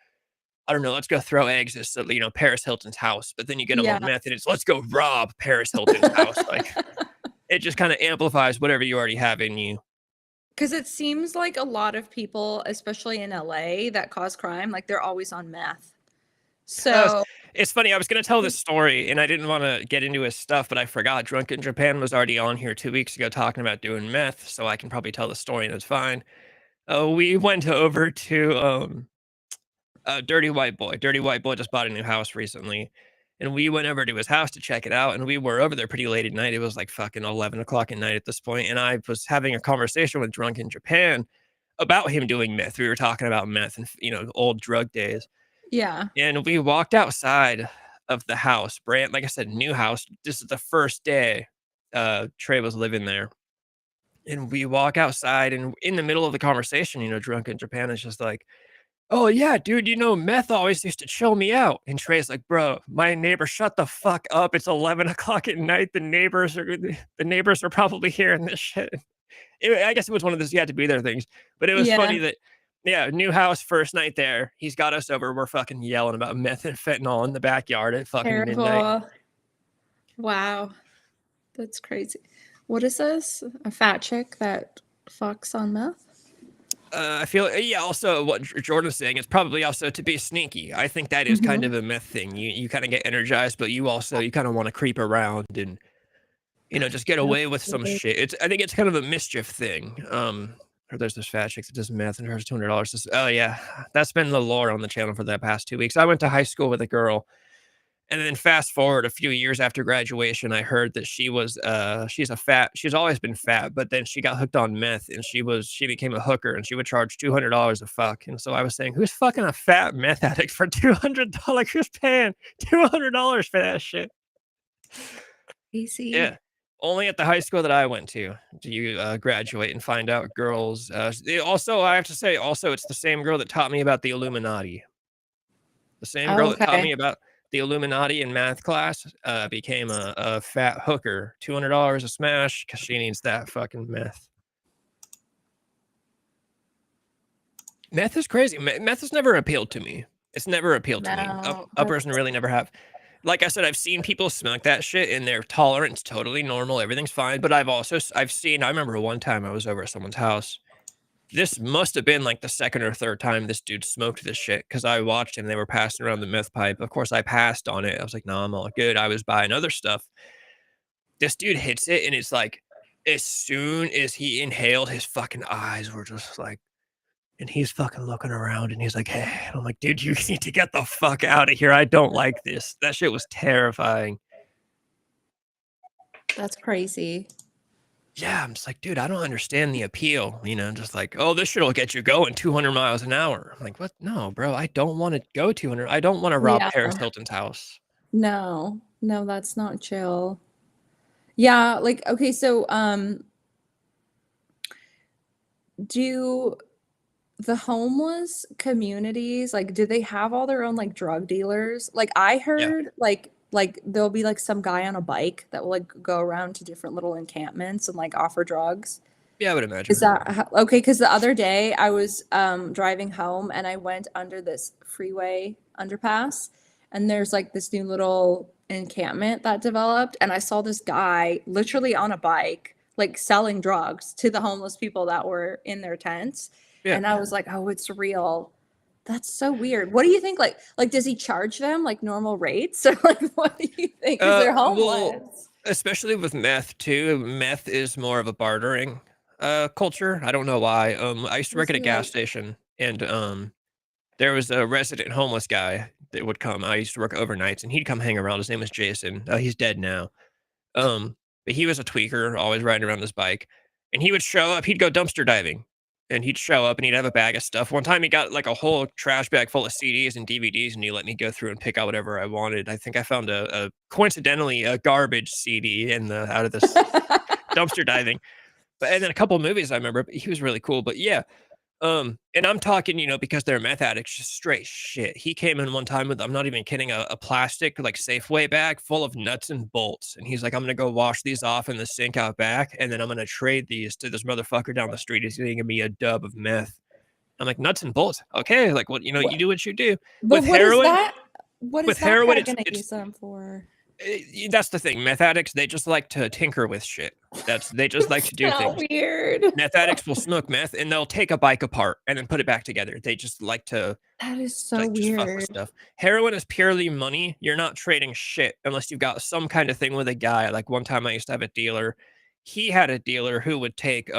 I don't know, let's go throw eggs at, Paris Hilton's house. But then you get him on Yeah. meth and it's let's go rob Paris Hilton's house. Like it just kind of amplifies whatever you already have in you. Because it seems like a lot of people, especially in LA, that cause crime, like they're always on meth. Uh, So, it's funny. I was going to tell this story, and I didn't want to get into his stuff, but I forgot. Drunk in Japan was already on here 2 weeks ago talking about doing meth, so I can probably tell the story, and it's fine. We went over to Dirty White Boy. Dirty White Boy just bought a new house recently, and we went over to his house to check it out. And we were over there pretty late at night. It was like fucking 11 o'clock at night at this point, and I was having a conversation with Drunk in Japan about him doing meth. We were talking about meth and old drug days. yeah, And we walked outside of the house, brand like I said, new house. This is the first day Trey was living there. And we walk outside and in the middle of the conversation, Drunk in Japan is just like, oh yeah, dude, meth always used to chill me out. And Trey's like, bro, my neighbor, shut the fuck up. It's 11 o'clock at night. The neighbors are probably hearing this shit. I guess it was one of those you had to be there things, but it was funny yeah, that yeah, new house, first night there. He's got us over. We're fucking yelling about meth and fentanyl in the backyard at fucking midnight. terrible. Wow, that's crazy. What is this? A fat chick that Fucks on meth? I feel yeah. Also, what Jordan's saying is probably also to be sneaky. I think that is kind Mhm. of a myth thing. You kind of get energized, but you kind of want to creep around and just get away with some Absolutely. shit. I think it's kind of a mischief thing. Or there's this fat chick that does meth and charges $200. Oh yeah, that's been the lore on the channel for the past 2 weeks. I went to high school with a girl. And then fast forward a few years after graduation, I heard that she's always been fat, but then she got hooked on meth and she became a hooker and she would charge $200 a fuck. And so I was saying, who's fucking a fat meth addict for $200? Who's paying $200 for that shit? Easy. Yeah. Only at the high school that I went to do you graduate and find out girls. Also, I have to say, also, it's the same girl that taught me about the Illuminati. The same girl Oh, that taught okay. me about the Illuminati in math class, became a fat hooker, $200 a smash because she needs that fucking meth. Meth is crazy. Meth has never appealed to me. It's never appealed to me. No, Uppers that's really never have. Like I said, I've seen people smoke that shit and they're tolerant. It's totally normal. Everything's fine. But I've seen. I remember one time I was over at someone's house. This must have been like the second or third time this dude smoked this shit because I watched him. They were passing around the meth pipe. Of course, I passed on it. I was like, no, I'm all good. I was buying other stuff. This dude hits it, and it's like, as soon as he inhaled, his fucking eyes were just like, and he's fucking looking around, and he's like, hey. And I'm like, dude, you need to get the fuck out of here. I don't like this. That shit was terrifying. crazy. Yeah, I'm just like, dude, I don't understand the appeal. Just like, oh, this shit'll get you going 200 miles an hour. I'm like, what? No, bro, I don't want to go 200. I don't want to rob Yeah. Paris Hilton's house. No, no, that's not chill. Yeah, like okay, so do the homeless communities, like, do they have all their own like drug dealers? Like I Yeah. heard like there'll be like some guy on a bike that will like go around to different little encampments and like offer drugs. Yeah, I would Is imagine. that okay? Because the other day I was driving home and I went under this freeway underpass, and there's like this new little encampment that developed, and I saw this guy literally on a bike, like selling drugs to the homeless people that were in their tents, Yeah. and I was like, oh, it's real. That's so weird. What do you think? Like, does he charge them like normal rates, or like, what do you think? Because they're Well, homeless. especially with meth too. Meth is more of a bartering culture. I don't know why. I used to work Is at a he gas like? station and there was a resident homeless guy that would come. I used to work overnights and he'd come hang around. His name was Jason. He's dead now. But he was a tweaker, always riding around his bike. And he would show up, he'd go dumpster diving. And he'd show up and he'd have a bag of stuff. One time he got like a whole trash bag full of CDs and DVDs, and he let me go through and pick out whatever I wanted. I think I found a coincidentally a garbage CD in the out of this dumpster diving. But and then a couple of movies I remember. He was really cool. But yeah, and I'm talking, because they're meth addicts, just straight shit. He came in one time with, I'm not even kidding, a plastic like Safeway bag full of nuts and bolts. And he's like, I'm gonna go wash these off in the sink out back, and then I'm gonna trade these to this motherfucker down the street. He's gonna give me a dub of meth. I'm like, nuts and bolts. Okay, like what you What? do what you do. But With heroin, what with is that heroin, guy it's gonna it's use them for? that's the thing. Meth addicts, they just like to tinker with shit. They just like to do So things. weird. Meth addicts will smoke meth and they'll take a bike apart and then put it back together. They just like to That is so like just fuck with weird. stuff. Heroin is purely money. You're not trading shit unless you've got some kind of thing with a guy. Like one time I used to have a dealer. He had a dealer who would take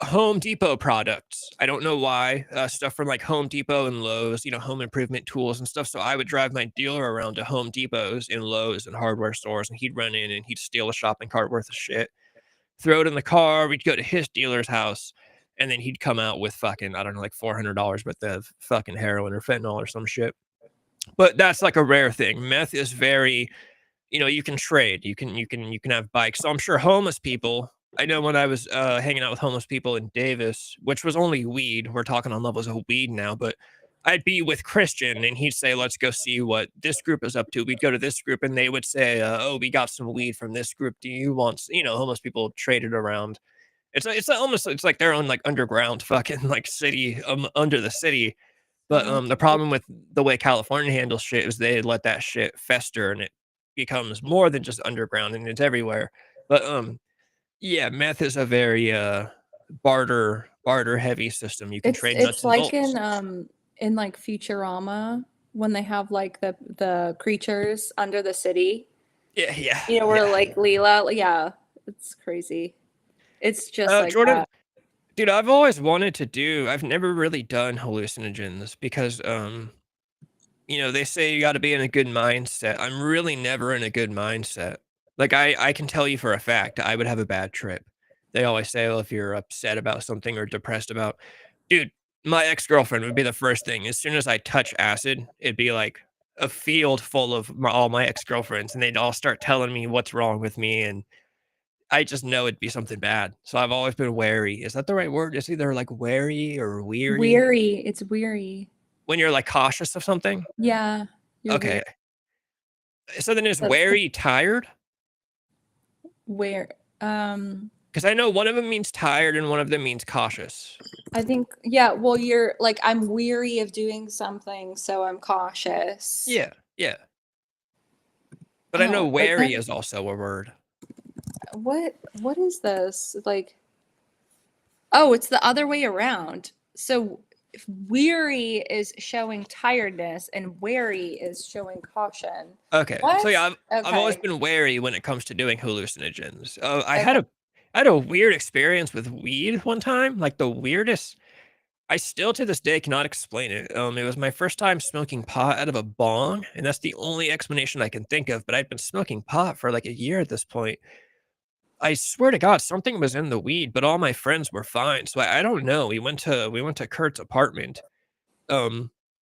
Home Depot products. I don't know why. Stuff from like Home Depot and Lowe's, home improvement tools and stuff. So I would drive my dealer around to Home Depots and Lowe's and hardware stores, and he'd run in and he'd steal a shopping cart worth of shit, throw it in the car. We'd go to his dealer's house, and then he'd come out with fucking, I don't know, like $400 worth of fucking heroin or fentanyl or some shit. But that's like a rare thing. Meth is very, you can trade. You can have bikes. So I'm sure homeless people. I know when I was hanging out with homeless people in Davis, which was only weed. We're talking on levels of weed now, but I'd be with Christian and he'd say, let's go see what this group is up to. We'd go to this group and they would say, oh, we got some weed from this group. Do you want, homeless people traded around. It's like their own like underground fucking like city under the city. But Oh, the problem with the way California handles shit is they let that shit fester and it becomes more than just underground and it's everywhere. But yeah, meth is a very barter heavy system. You can trade It's nuts and like bolts. in like Futurama when they have like the creatures under the city. Yeah, yeah, You know, where yeah. like Leela, yeah, it's crazy. It's just like Jordan, that. dude, I've always wanted to do. I've never really done hallucinogens because they say you got to be in a good mindset. I'm really never in a good mindset. Like I can tell you for a fact, I would have a bad trip. They always say, "Well, if you're upset about something or depressed about," dude, my ex-girlfriend would be the first thing. As soon as I touch acid, it'd be like a field full of all my ex-girlfriends, and they'd all start telling me what's wrong with me, and I just know it'd be something bad. So I've always been wary. Is that the right word? It's either like wary or weary Weary. It's weary. when you're like cautious of something. Yeah, you're weary. Okay. So then is That's wary tired? where Because I know one of them means tired and one of them means cautious. I think, yeah, well, you're like, I'm weary of doing something, so I'm cautious. Yeah, yeah. But I know Oh, but wary then is also a word. what is this? Like, oh, it's the other way around. So if weary is showing tiredness and wary is showing caution. Okay. So What? yeah, I've always Okay. been wary when it comes to doing hallucinogens. Okay. I had a weird experience with weed one time, like the weirdest. I still to this day cannot explain it. It was my first time smoking pot out of a bong, and that's the only explanation I can think of. But I'd been smoking pot for like a year at this point. I swear to God, something was in the weed, but all my friends were fine. So I don't know. We went to Kurt's apartment,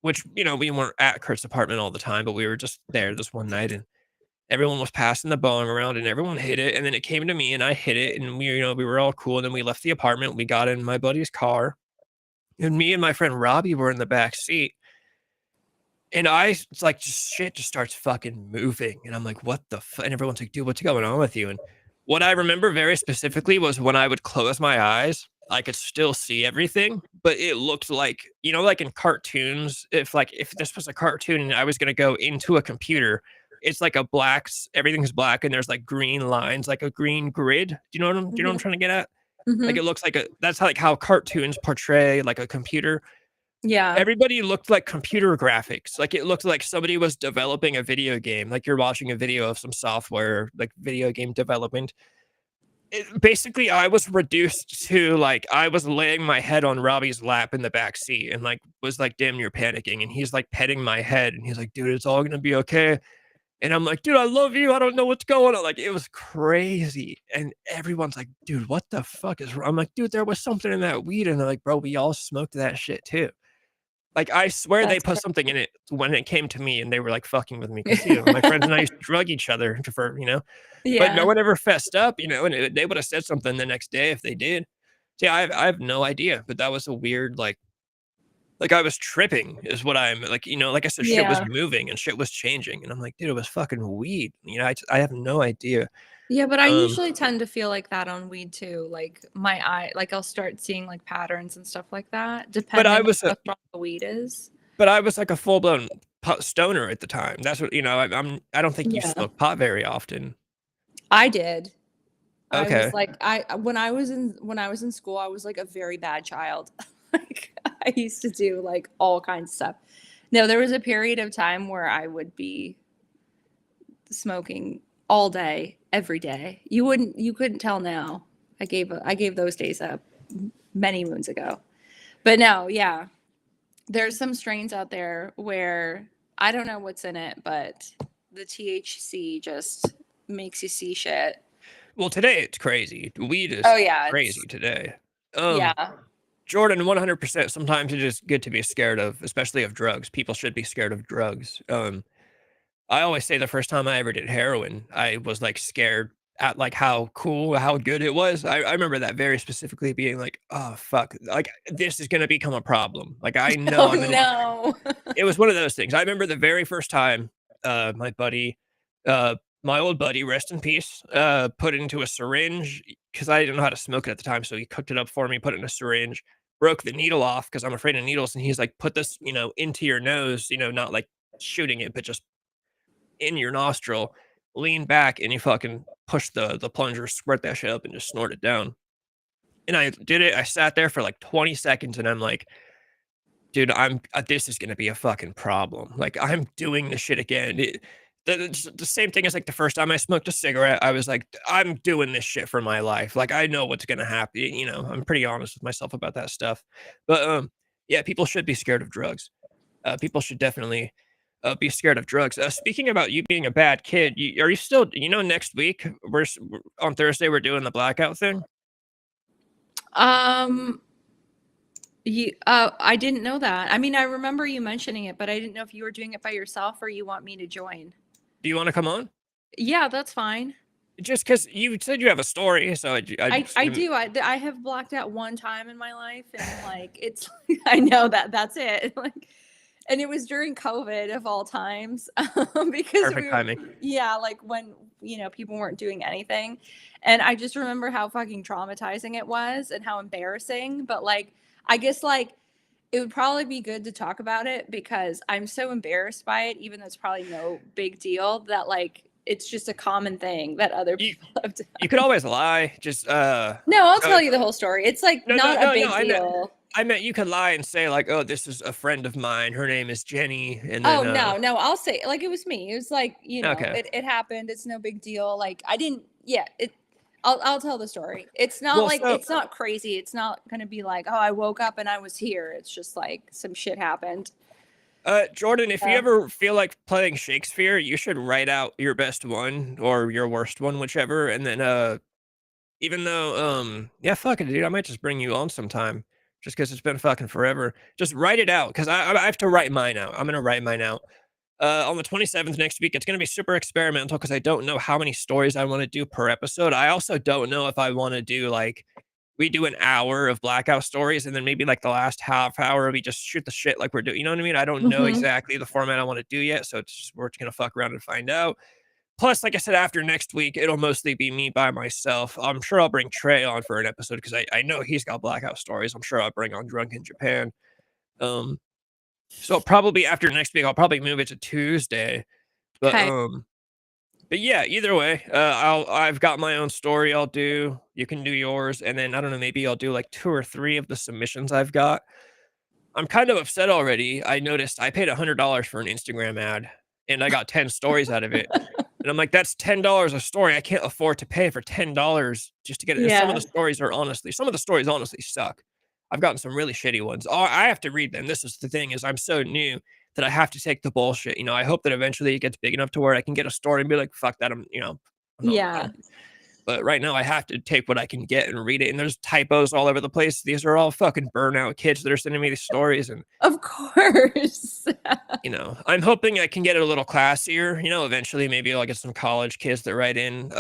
which we weren't at Kurt's apartment all the time, but we were just there this one night, and everyone was passing the bong around, and everyone hit it, and then it came to me, and I hit it, and we were all cool. And then we left the apartment. We got in my buddy's car, and me and my friend Robbie were in the back seat. And it's like just shit just starts fucking moving. And I'm like, what the fuck? And everyone's like, dude, what's going on with you? And what I remember very specifically was when I would close my eyes, I could still see everything, but it looked like, like in cartoons, if this was a cartoon and I was gonna go into a computer, it's like everything's black and there's like green lines, like a green grid. Do you know what I'm Hmm. trying to get at? Like Hmm. it looks like that's how cartoons portray like a computer. Yeah. Everybody looked like computer graphics. Like, it looked like somebody was developing a video game, like you're watching a video of some software, like video game development. Basically, I was reduced to, like, I was laying my head on Robbie's lap in the back seat and, like, was, like, damn near panicking, and he's, like, petting my head, and he's like, "Dude, it's all gonna be okay." And I'm like, "Dude, I love you. I don't know what's going on." Like, it was crazy, and everyone's like, "Dude, what the fuck is wrong?" I'm like, "Dude, there was something in that weed," and they're like, "Bro, we all smoked that shit too." Like, I swear they That's put something crazy. in it when it came to me, and they were, like, fucking with me because my friends and I used to drug each other but no Yeah. one ever fessed up, and they would have said something the next day if they did. See, I have no idea, but that was a weird, like, I was tripping is what I'm like I said, shit was Yeah. moving and shit was changing, and I'm like, "Dude, it was fucking weed." I have no idea. Yeah, but I Um, usually tend to feel like that on weed too. Like my eye, like I'll start seeing like patterns and stuff like that, but I depending on was a how strong the weed is. but I was like a full-blown pot stoner at the time. That's what I don't think you Yeah. smoke pot very often. I did. I was Okay. like I when I was in school, I was like a very bad child. Like I used to do like all kinds of stuff. No, there was a period of time where I would be smoking all day, every day. You couldn't tell now. I gave those days up many moons ago. But no, yeah. There's some strains out there where I don't know what's in it, but the THC just makes you see shit. Well, today it's crazy. Weed is Oh yeah, it's crazy today. Um, yeah. Jordan, 100%. Sometimes it is good to be scared of, especially of drugs. People should be scared of drugs. I always say the first time I ever did heroin, I was like scared at like how cool, how good it was. I remember that very specifically being like, oh fuck, like this is gonna become a problem. Like I know Oh I'm gonna no. It was one of those things. I remember the very first time, my buddy, my old buddy, rest in peace, put it into a syringe because I didn't know how to smoke it at the time. So he cooked it up for me, put it in a syringe, broke the needle off because I'm afraid of needles. And he's like, put this, into your nose, not like shooting it, but just in your nostril, lean back and you fucking push the plunger, squirt that shit up and just snort it down. And I did it. I sat there for like 20 seconds and I'm like, dude, this is gonna be a fucking problem. Like, I'm doing this shit again. It's the same thing as like the first time I smoked a cigarette. I was like, I'm doing this shit for my life. Like, I know what's gonna happen. You know, I'm pretty honest with myself about that stuff. But yeah, people should be scared of drugs. People should definitely be scared of drugs. Speaking about you being a bad kid, are you still? You know, next week on Thursday we're doing the blackout thing. Um, I didn't know that. I mean, I remember you mentioning it, but I didn't know if you were doing it by yourself or you want me to join. Do you want to come on? Yeah, that's fine. Just because you said you have a story, so I I just I do. I have blacked out one time in my life, and like it's I know that's it. Like, and it was during COVID of all times, because perfect timing. yeah, like when people weren't doing anything, and I just remember how fucking traumatizing it was and how embarrassing. But like, I guess like it would probably be good to talk about it because I'm so embarrassed by it, even though it's probably no big deal, that like it's just a common thing that other You people have done. you could always lie. Just No, I'll tell you the whole story. It's like no, no, not a no, no. big deal. I meant you could lie and say like, oh, this is a friend of mine. Her name is Jenny, and Oh then no, I'll say like it was me. It was like, okay. it happened. It's no big deal. Like I didn't yeah, I'll tell the story. It's not Well, like so it's not crazy. It's not gonna be like, oh, I woke up and I was here. It's just like some shit happened. Jordan, if you Yeah. ever feel like playing Shakespeare, you should write out your best one or your worst one, whichever, and then even though yeah, fuck it, dude, I might just bring you on sometime, just because it's been fucking forever. Just write it out, because I have to write mine out. I'm gonna write mine out. On the 27th next week, it's going to be super experimental because I don't know how many stories I want to do per episode. I also don't know if I want to do like we do an hour of blackout stories and then maybe like the last half hour we just shoot the shit like we're doing. You know what I mean? I don't know Hmm. exactly the format I want to do yet, so we're just gonna fuck around and find out. Plus, like I said, after next week, it'll mostly be me by myself. I'm sure I'll bring Trey on for an episode because I know he's got blackout stories. I'm sure I'll bring on Drunk in Japan. Um, so probably after next week, I'll probably move it to Tuesday. But Okay. but yeah, either way, I've got my own story I'll do. You can do yours, and then I don't know, maybe I'll do like 2 or 3 of the submissions I've got. I'm kind of upset already. I noticed I paid $100 for an Instagram ad, and I got 10 stories out of it. And I'm like, that's $10 a story. I can't afford to pay for $10 just to get it. And Yeah. some of the stories honestly suck. I've gotten some really shitty ones. Oh, I have to read them. This is the thing is I'm so new that I have to take the bullshit. You know, I hope that eventually it gets big enough to where I can get a story and be like, fuck that. I'm not, I Yeah. don't, but right now I have to take what I can get and read it. And there's typos all over the place. These are all fucking burnout kids that are sending me these stories. And Of course. I'm hoping I can get it a little classier. Eventually maybe I'll get some college kids that write in.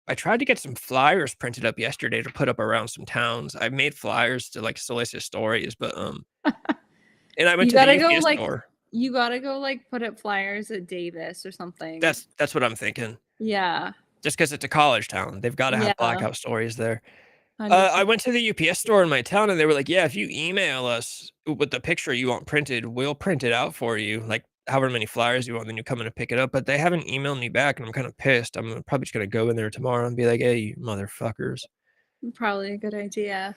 I tried to get some flyers printed up yesterday to put up around some towns. I made flyers to like solicit stories, but and I went You to the gotta go UPS like store. put up flyers at Davis or something. That's what I'm thinking. Yeah. Just because it's a college town, they've got to have Yeah. blackout stories there. I 100%. went to the UPS store in my town, and they were like, "Yeah, if you email us with the picture you want printed, we'll print it out for you, like however many flyers you want. Then you come in and pick it up." But they haven't emailed me back, and I'm kind of pissed. I'm probably just gonna go in there tomorrow and be like, "Hey, you motherfuckers!" Probably a good idea.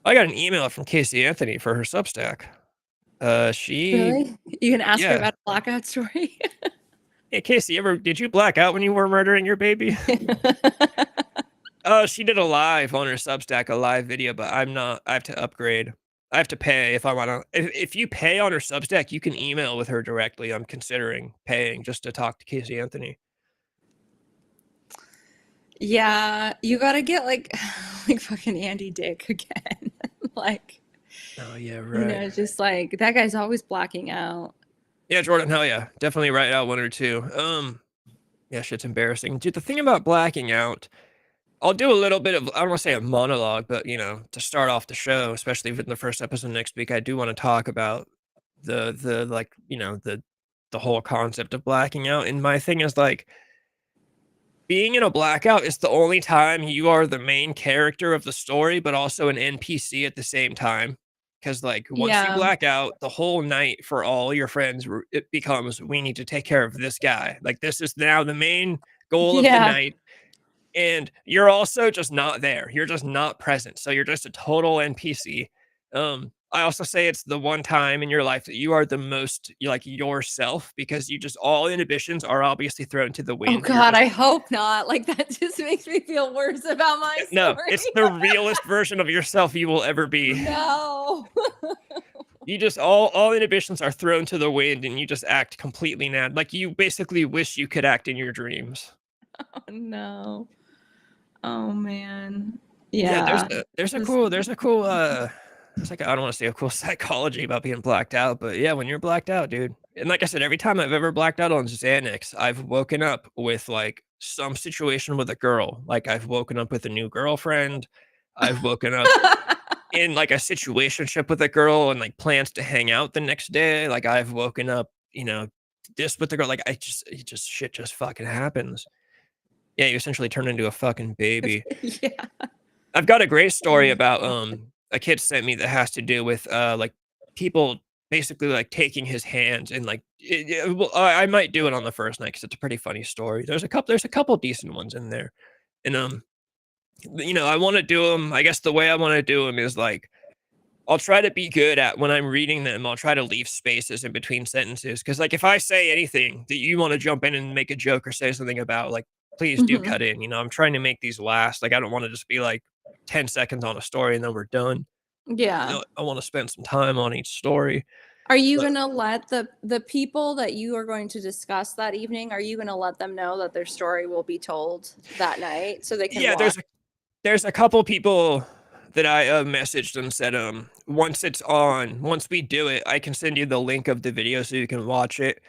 I got an email from Casey Anthony for her Substack. She, Really? You can ask her yeah. about a blackout story. Hey, Casey, did you black out when you were murdering your baby? Oh, she did a live on her Substack, a live video, but I'm not. I have to upgrade. I have to pay if I want to. If you pay on her Substack, you can email with her directly. I'm considering paying just to talk to Casey Anthony. Yeah, you gotta get like like fucking Andy Dick again. Like, Oh yeah, right. just like that guy's always blacking out. Yeah, Jordan, hell yeah, definitely write out 1 or 2. Yeah, shit's embarrassing, dude. The thing about blacking out, I'll do a little bit of, I don't want to say a monologue, but to start off the show, especially in the first episode next week, I do want to talk about the like, the whole concept of blacking out. And my thing is like being in a blackout is the only time you are the main character of the story, but also an NPC at the same time. Because like once you Yeah. black out, the whole night for all your friends, it becomes we need to take care of this guy. Like this is now the main goal of the Yeah. night, and you're also just not there. You're just not present. So you're just a total NPC. I also say it's the one time in your life that you are the most like yourself because you just all inhibitions are obviously thrown to the Oh wind. You're God, just I hope not. Like that just makes me feel worse about my no, story. it's the realest version of yourself you will ever be. No. You just all inhibitions are thrown to the wind and you just act completely mad. Like you basically wish you could act in your dreams. Oh, no. Oh man. Yeah, Yeah. This- there's a cool it's like I don't want to say a cool psychology about being blacked out, but yeah, when you're blacked out, dude. And like I said, every time I've ever blacked out on Xanax, I've woken up with like some situation with a girl. Like I've woken up with a new girlfriend. I've woken up in like a situationship with a girl and like plans to hang out the next day. Like I've woken up, this with the girl. Like shit just fucking happens. Yeah, you essentially turn into a fucking baby. yeah. I've got a great Oh story my about, God. a kid sent me that has to do with, like, people basically, like, taking his hands and, like, well, I might do it on the first night because it's a pretty funny story. There's a couple decent ones in there, and, I wanna do them. I guess the way I wanna do them is, like, I'll try to be good at when I'm reading them, I'll try to leave spaces in between sentences because, like, if I say anything that you wanna jump in and make a joke or say something about, like, please do Mhm. cut in, I'm trying to make these last, like, I don't wanna just be, like, 10 seconds on a story and then we're done. Yeah. I wanna spend some time on each story, Are you but gonna let the people that you are going to discuss that evening, are you gonna let them know that their story will be told that night so they can yeah, watch? there's a couple people that I, messaged and said, once we do it, I can send you the link of the video so you can watch it.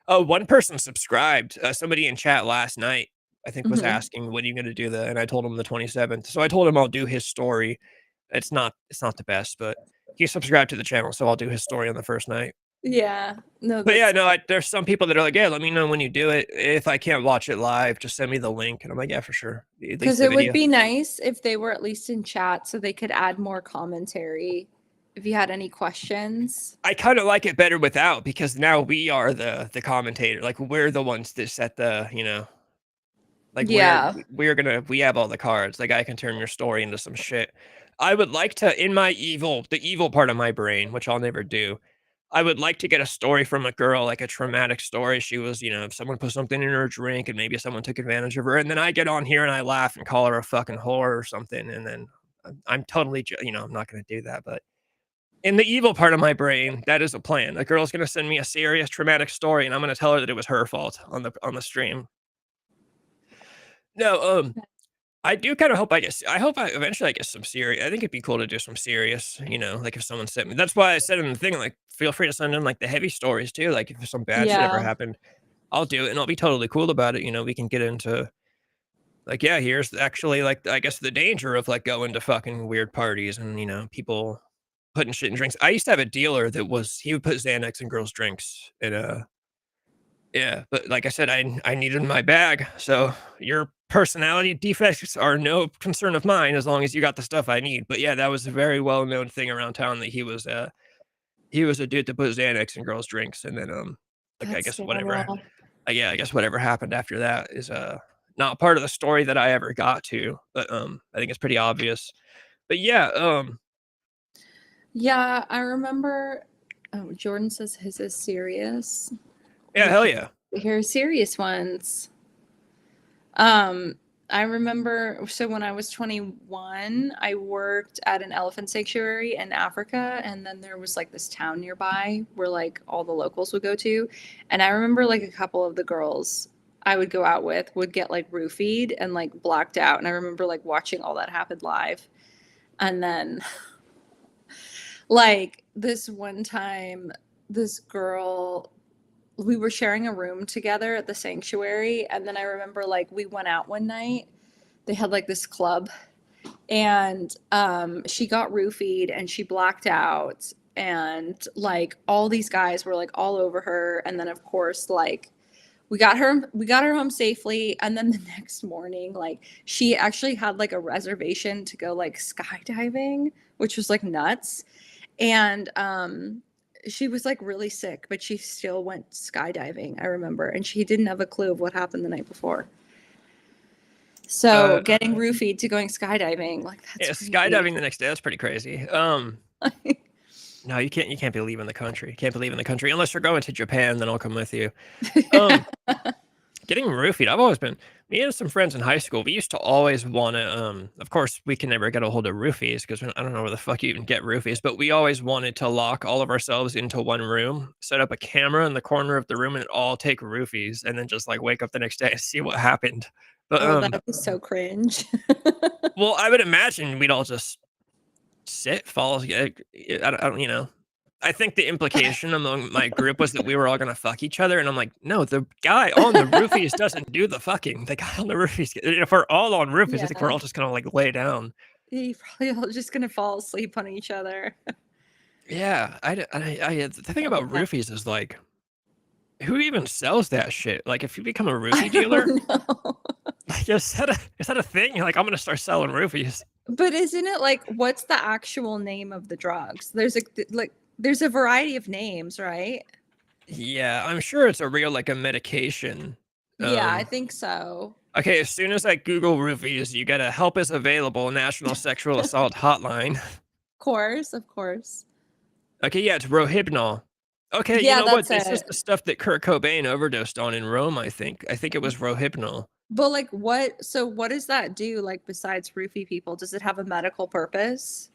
One person subscribed, somebody in chat last night, I think, was Mhm. asking, "When are you gonna do that?" And I told him the 27th. So I told him I'll do his story. It's not the best, but he subscribed to the channel, so I'll do his story on the first night. Yeah. No, But yeah, that's no, there's some people that are like, "Yeah, let me know when you do it. If I can't watch it live, just send me the link." And I'm like, "Yeah, for sure. At least because the it would video." be nice if they were at least in chat so they could add more commentary if you had any questions. I kinda like it better without because now we are the commentator, like, we're the ones that set like, Yeah. we have all the cards, like, I can turn your story into some shit. I would like to in my the evil part of my brain, which I'll never do, I would like to get a story from a girl, like a traumatic story. She was, someone put something in her drink and maybe someone took advantage of her, and then I get on here and I laugh and call her a fucking whore or something, and then I'm totally I'm not gonna do that, but in the evil part of my brain, that is a plan. A girl's gonna send me a serious traumatic story, and I'm gonna tell her that it was her fault on the stream. No, I do kinda hope I hope I eventually I get some serious I think it'd be cool to do some serious, like, if someone sent me that's why I said in the thing, like, feel free to send in, like, the heavy stories too, like, if some bad shit ever Yeah. happened, I'll do it, and I'll be totally cool about it, we can get into, like, yeah, here's actually, like, I guess the danger of, like, going to fucking weird parties and, people putting shit in drinks. I used to have a dealer that he would put Xanax in girls' drinks, and, yeah, but like I said, I needed my bag, so your personality defects are no concern of mine as long as you got the stuff I need. But yeah, that was a very well-known thing around town that he was a dude that put Xanax in girls' drinks, and then, like, I That's guess whatever terrible. yeah, I guess whatever happened after that is, not part of the story that I ever got to, but, I think it's pretty obvious. But yeah, Yeah, I remember. Oh, Jordan says his is serious. yeah, hell yeah. Here are serious ones. Um, I remember, so when I was 21, I worked at an elephant sanctuary in Africa, and then there was like this town nearby where like all the locals would go to. And I remember like a couple of the girls I would go out with would get like roofied and like blacked out. And I remember like watching all that happen live. And then like this one time, this girl, we were sharing a room together at the sanctuary. And then I remember like we went out one night. They had like this club, and she got roofied and she blacked out. And like all these guys were like all over her. And then of course, like we got her home safely. And then the next morning, like she actually had like a reservation to go like skydiving, which was like nuts. And she was like really sick, but she still went skydiving, I remember, and she didn't have a clue of what happened the night before. So getting roofied to going skydiving, like that's Yeah, crazy. skydiving the next day, that's pretty crazy. No, you can't be leaving the country. Can't be leaving the country unless you're going to Japan, then I'll come with you. Um, Getting roofied, I've always been me and some friends in high school, we used to always wanna, of course, we can never get a hold of roofies because I don't know where the fuck you even get roofies, but we always wanted to lock all of ourselves into one room, set up a camera in the corner of the room, and all take roofies, and then just, like, wake up the next day and see what happened. But, Oh, that was so cringe. well, I would imagine we'd all just sit, fall, I don't I think the implication among my group was that we were all gonna fuck each other, and I'm like, "No, the guy on the roofies doesn't do the fucking. The guy on the roofies if we're all on roofies, I think we're Yeah. all just gonna, like, lay down." You probably all just gonna fall asleep on each other. Yeah, the thing about roofies is, like, who even sells that shit? Like, if you become a I roofie dealer, don't know. like, is that a thing? You're like, "I'm gonna start selling roofies." But isn't it like what's the actual name of the drugs? There's a variety of names, right? Yeah, I'm sure it's a real, like, a medication. Yeah, I Um think so. Okay, as soon as I Google roofies, you get a help is available National Sexual Assault Hotline. Of course. Okay, yeah, it's Rohypnol. Okay, you Yeah, know what? that's This is it. the stuff that Kurt Cobain overdosed on in Rome, I think. I think it was Rohypnol. But like what does that do like besides roofie people? Does it have a medical purpose?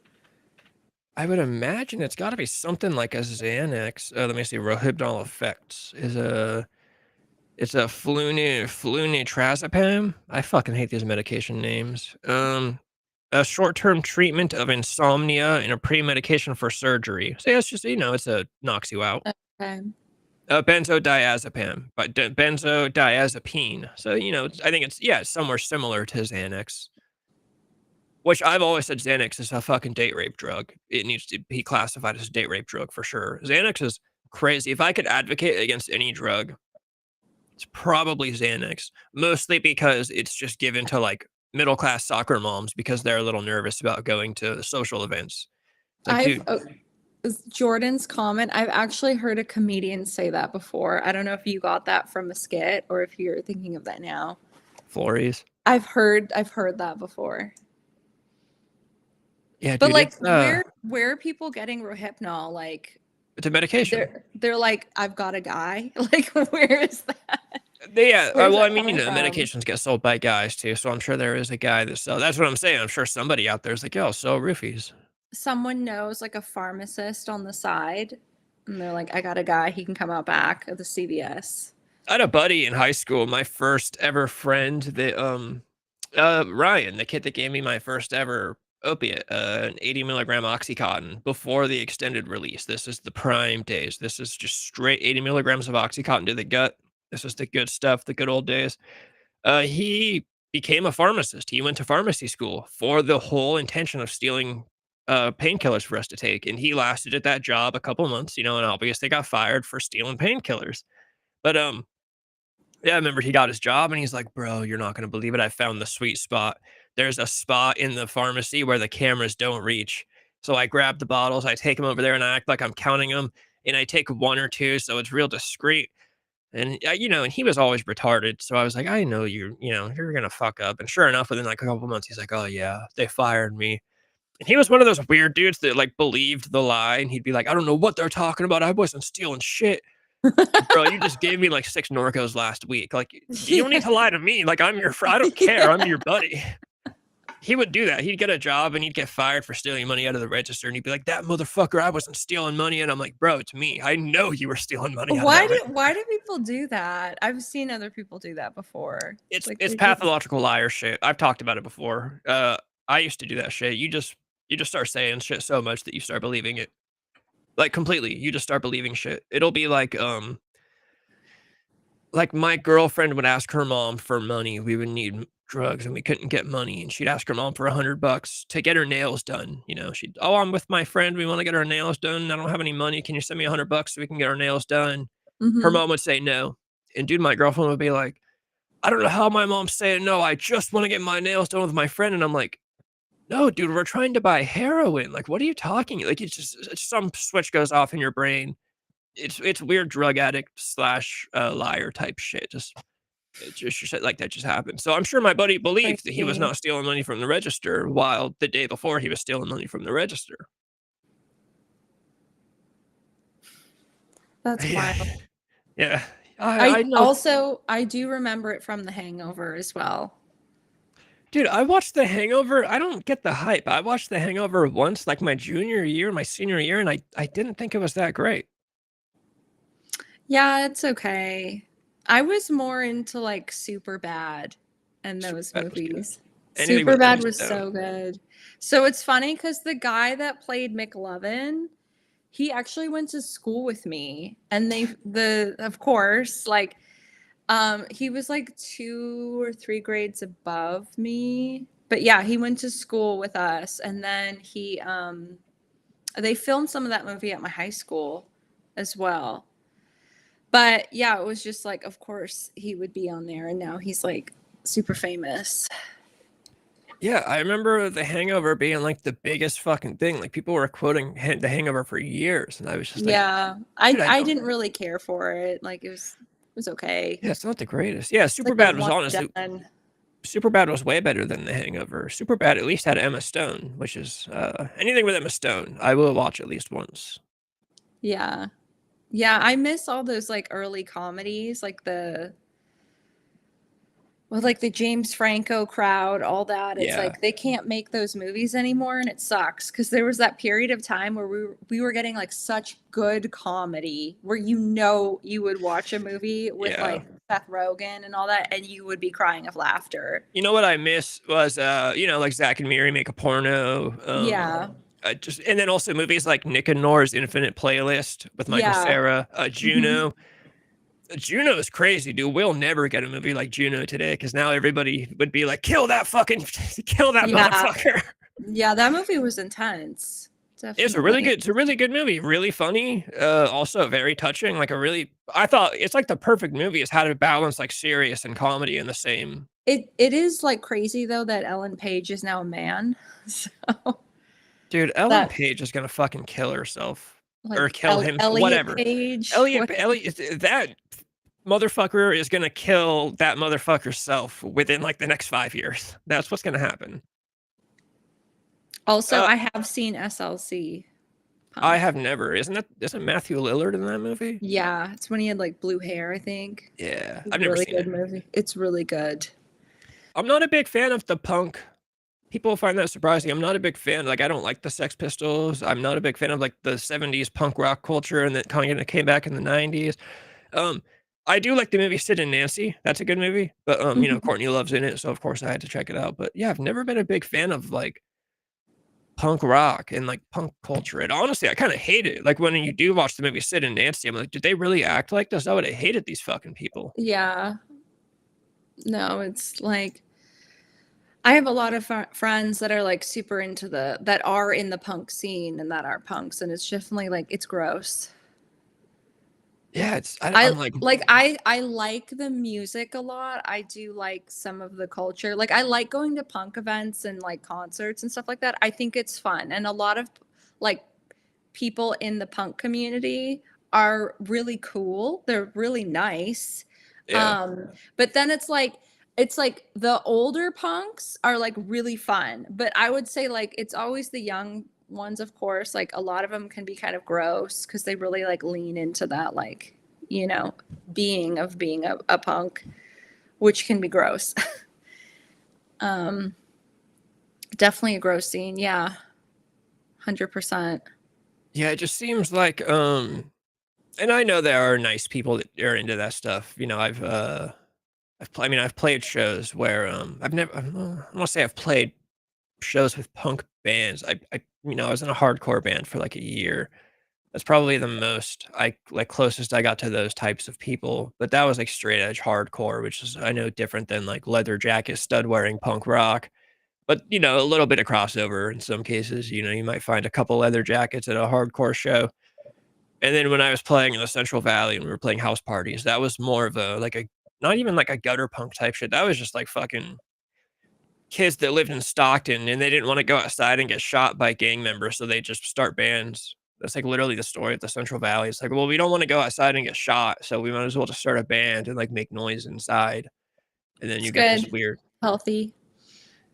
I would imagine it's gotta be something like a Xanax. Let me see. Rohypnol effects is a it's a flunitrazepam. I fucking hate these medication names. A short-term treatment of insomnia and a pre-medication for surgery. So yeah, it's just, it's a knocks you out. Okay. Benzodiazepam, but benzodiazepine. So, I think it's somewhere similar to Xanax, which I've always said Xanax is a fucking date rape drug. It needs to be classified as a date rape drug for sure. Xanax is crazy. If I could advocate against any drug, it's probably Xanax, mostly because it's just given to like middle class soccer moms because they're a little nervous about going to social events. It's like, I've dude, Jordan's comment. I've actually heard a comedian say that before. I don't know if you got that from a skit or if you're thinking of that now. Flores. I've heard that before. Yeah, But dude, like where are people getting Rohypnol? Like it's a medication. they're like, I've got a guy. Like where is that? Yeah, Where's well, I that mean, coming from? medications get sold by guys too, so I'm sure there is a guy that sells. That's what I'm saying. I'm sure somebody out there is like, "Yo, sell roofies." Someone knows like a pharmacist on the side, and they're like, I got a guy, he can come out back at the CVS. I had a buddy in high school, my first ever friend that, Ryan, the kid that gave me my first ever opiate, an 80 milligram Oxycontin before the extended release. This is the prime days. This is just straight 80 milligrams of Oxycontin to the gut. This is the good stuff, the good old days. He became a pharmacist. He went to pharmacy school for the whole intention of stealing painkillers for us to take. And he lasted at that job a couple months, and obviously got fired for stealing painkillers. But yeah, I remember he got his job and he's like, "Bro, you're not gonna believe it. I found the sweet spot. There's a spot in the pharmacy where the cameras don't reach." So I grab the bottles, I take them over there and I act like I'm counting them. And I take one or two, so it's real discreet. And and he was always retarded. So I was like, I know you're gonna fuck up. And sure enough, within like a couple months, he's like, "Oh yeah, they fired me." And he was one of those weird dudes that like believed the lie, and he'd be like, "I don't know what they're talking about. I wasn't stealing shit." Bro, you just gave me like 6 Norcos last week. Like, you don't need to lie to me. Like, I'm your friend. I don't care. I'm your buddy. He would do that. He'd get a job and he'd get fired for stealing money out of the register. And he'd be like, "That motherfucker, I wasn't stealing money." And I'm like, "Bro, it's me. I know you were stealing money out of that register." Why do people do that? I've seen other people do that before. Like It's they just pathological liar shit. I've talked about it before. I used to do that shit. You just start saying shit so much that you start believing it. Like completely. You just start believing shit. It'll be like, my girlfriend would ask her mom for money. We would need drugs and we couldn't get money. And she'd ask her mom for $100 to get her nails done. She'd, "Oh, I'm with my friend. We want to get our nails done. I don't have any money. Can you send me $100 so we can get our nails done?" Her Mhm. mom would say no. And dude, my girlfriend would be like, "I don't know how my mom's saying no. I just want to get my nails done with my friend." And I'm like, "No, dude, we're trying to buy heroin. Like, what are you talking?" Like, it's some switch goes off in your brain. It's weird drug addict slash liar type shit. Just It just shit like that just happened. So I'm sure my buddy believed that he was Crazy. not stealing money from the register, while the day before he was stealing money from the register. That's Yeah. wild. Yeah. I know. I do remember it from The Hangover as well. Dude, I watched The Hangover. I don't get the hype. I watched The Hangover once, like my junior year, my senior year, and I didn't think it was that great. Yeah, it's okay. I was more into like Super Bad and those Superbad was good. movies. Anything Super with Emma Bad was Stone. so good. So it's funny because the guy that played McLovin, he actually went to school with me. And of course, like he was like 2 or 3 grades above me. But yeah, he went to school with us. And then they filmed some of that movie at my high school as well. But yeah, it was just like, of course, he would be on there, and now he's like super famous. Yeah, I remember The Hangover being like the biggest fucking thing. Like people were quoting The Hangover for years, and I was just like, Yeah, dude, I I don't. didn't really care for it. Like it was okay. Yeah, it's not the greatest. Yeah, It's like a Superbad was one honestly done. Superbad was way better than The Hangover. Superbad at least had Emma Stone, which is anything with Emma Stone, I will watch at least once. Yeah, yeah. I miss all those like early comedies, like like the James Franco crowd, all that. It's Yeah, like they can't make those movies anymore, and it sucks because there was that period of time where we were getting like such good comedy where you would watch a movie with yeah. like Seth Rogen and all that, and you would be crying of laughter. You know what I miss was like Zack and Miri make a porno. Yeah, Just and then also movies like Nick and Nora's Infinite Playlist with Michael yeah. Cera, Juno. Juno is crazy, dude. We'll never get a movie like Juno today because now everybody would be like, kill that fucking, kill that Yeah, motherfucker. yeah. That movie was intense. Definitely. It's a really good movie, really funny, also very touching. I thought it's like the perfect movie is how to balance like serious and comedy in the same. It is like crazy though that Ellen Page is now a man. So Dude, Ellen that Page is gonna fucking kill herself or like kill him, Elliot whatever. Page. What? Elliot, that motherfucker is gonna kill that motherfucker's self within like the next 5 years. That's what's gonna happen. Also, Uh, I have seen SLC I Punk. have never. Isn't Matthew Lillard in that movie? Yeah, it's when he had like blue hair, I think. Yeah, It's I've a never really seen good it. movie. It's really good. I'm not a big fan of the punk. People find that surprising. I'm not a big fan. Like, I don't like the Sex Pistols. I'm not a big fan of like the '70s punk rock culture, and that kind of came back in the '90s. Um, I do like the movie Sid and Nancy. That's a good movie. But Courtney Love's in it, so of course I had to check it out. But yeah, I've never been a big fan of like punk rock and like punk culture. And honestly, I kind of hate it. Like when you do watch the movie Sid and Nancy, I'm like, did they really act like this? I would have hated these fucking people. Yeah. No, it's like I have a lot of friends that are like super into that are in the punk scene and that are punks, and it's definitely like it's gross. Yeah, I I'm like, I like the music a lot. I do like some of the culture. Like I like going to punk events and like concerts and stuff like that. I think it's fun. And a lot of like people in the punk community are really cool. They're really nice. yeah, But then it's like the older punks are like really fun. But I would say like it's always the young ones, of course. Like a lot of them can be kind of gross because they really like lean into that like, being a punk, which can be gross. um Definitely a gross scene, yeah. 100%. yeah. It just seems like, and I know there are nice people that are into that stuff. I've played shows where, I've never, I want to say I've played shows with punk bands. I was in a hardcore band for like a year. That's probably the most closest I got to those types of people. But that was like straight edge hardcore, which is I know different than like leather jacket, stud wearing punk rock. But a little bit of crossover in some cases. You might find a couple leather jackets at a hardcore show. And then when I was playing in the Central Valley and we were playing house parties, that was more of a not even like a gutter punk type shit. That was just like fucking kids that lived in Stockton and they didn't want to go outside and get shot by gang members, so they just start bands. That's like literally the story of the Central Valley. It's like, well, we don't want to go outside and get shot, so we might as well just start a band and like make noise inside. and then It's you get this good. weird. Healthy.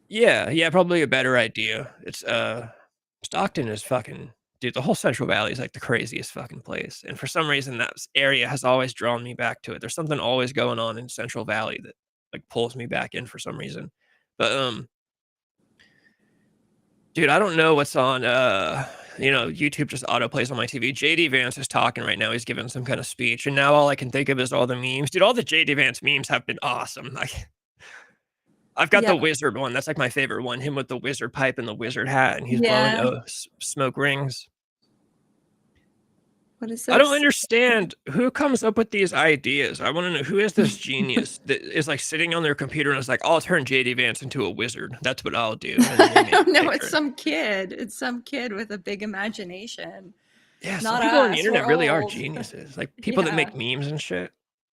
Yeah, probably a better idea. It's Stockton is fucking dude, the whole Central Valley is like the craziest fucking place. And for some reason that area has always drawn me back to it. There's something always going on in Central Valley that like pulls me back in for some reason. But dude, I don't know what's on YouTube just auto plays on my TV. JD Vance is talking right now. He's giving some kind of speech. And now all I can think of is all the memes. Dude, all the JD Vance memes have been awesome. Like I've got Yeah. the wizard one. That's like my favorite one. Him with the wizard pipe and the wizard hat, and he's blowing Yeah. smoke rings. What is I don't this? understand who comes up with these ideas. I want to know who is this genius that is like sitting on their computer and is like, I'll turn JD Vance into a wizard. That's what I'll do. And then they make a No, it's picture. some kid. It's some kid with a big imagination. Yeah, some Not people on the us. internet We're really are old. geniuses. Like people that Yeah. make memes and shit.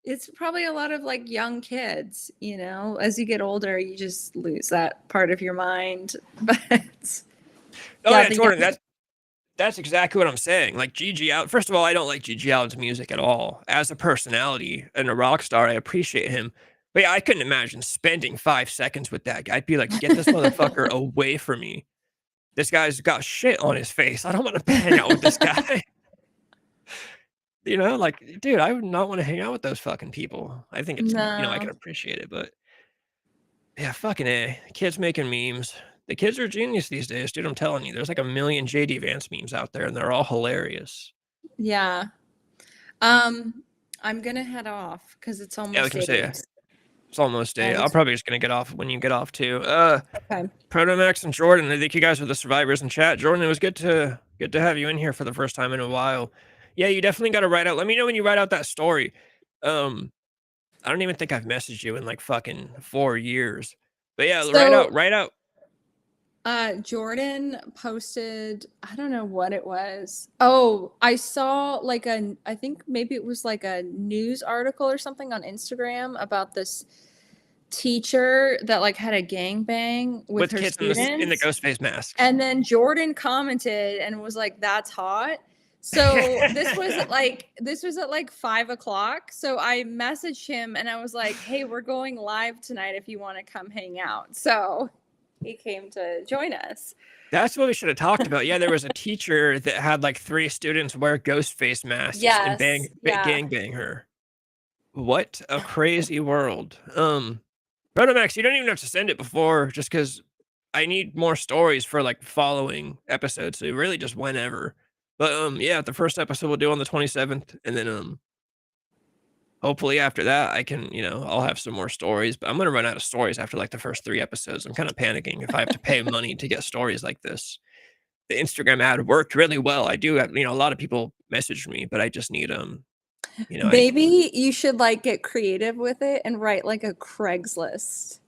It's probably a lot of like young kids, As you get older, you just lose that part of your mind. But Oh yeah, yeah, Jordan, that's exactly what I'm saying. Like Gigi Allen. First of all, I don't like Gigi Allen's music at all. As a personality and a rock star, I appreciate him. But yeah, I couldn't imagine spending 5 seconds with that guy. I'd be like, get this motherfucker away from me. This guy's got shit on his face. I don't want to hang out with this guy. Like, dude, I would not want to hang out with those fucking people. I think it's, I can No. appreciate it, but yeah, fucking A. Kids making memes. The kids are genius these days, dude. I'm telling you, there's like a million JD Vance memes out there, and they're all hilarious. Yeah. I'm gonna head off because it's Yeah, I almost can say 8. it's almost 8. And I'm probably just gonna get off when you get off too. okay. Protomax and Jordan, I think you guys are the survivors in chat. Jordan, it was good to have you in here for the first time in a while. Yeah, you definitely got to write out. Let me know when you write out that story. I don't even think I've messaged you in like fucking 4 years. But yeah, So write out. Jordan posted, I don't know what it was. Oh, I saw like I think maybe it was like a news article or something on Instagram about this teacher that like had a gangbang with her Kids in the students. ghost face masks. And then Jordan commented and was like, "That's hot." So this was at like 5:00. So I messaged him and I was like, "Hey, we're going live tonight if you want to come hang out." So he came to join us. That's what we should have talked about. Yeah, there was a teacher that had like 3 students wear ghost face masks and gang bang her. What a crazy world. Protomax, you don't even have to send it before, just because I need more stories for like following episodes. So really just whenever. But yeah, the first episode we'll do on the 27th, and then hopefully after that I can, I'll have some more stories. But I'm gonna run out of stories after like the first 3 episodes. I'm kind of panicking if I have to pay money to get stories like this. The Instagram ad worked really well. I do have, a lot of people messaged me, but I just need Maybe you should like get creative with it and write like a Craigslist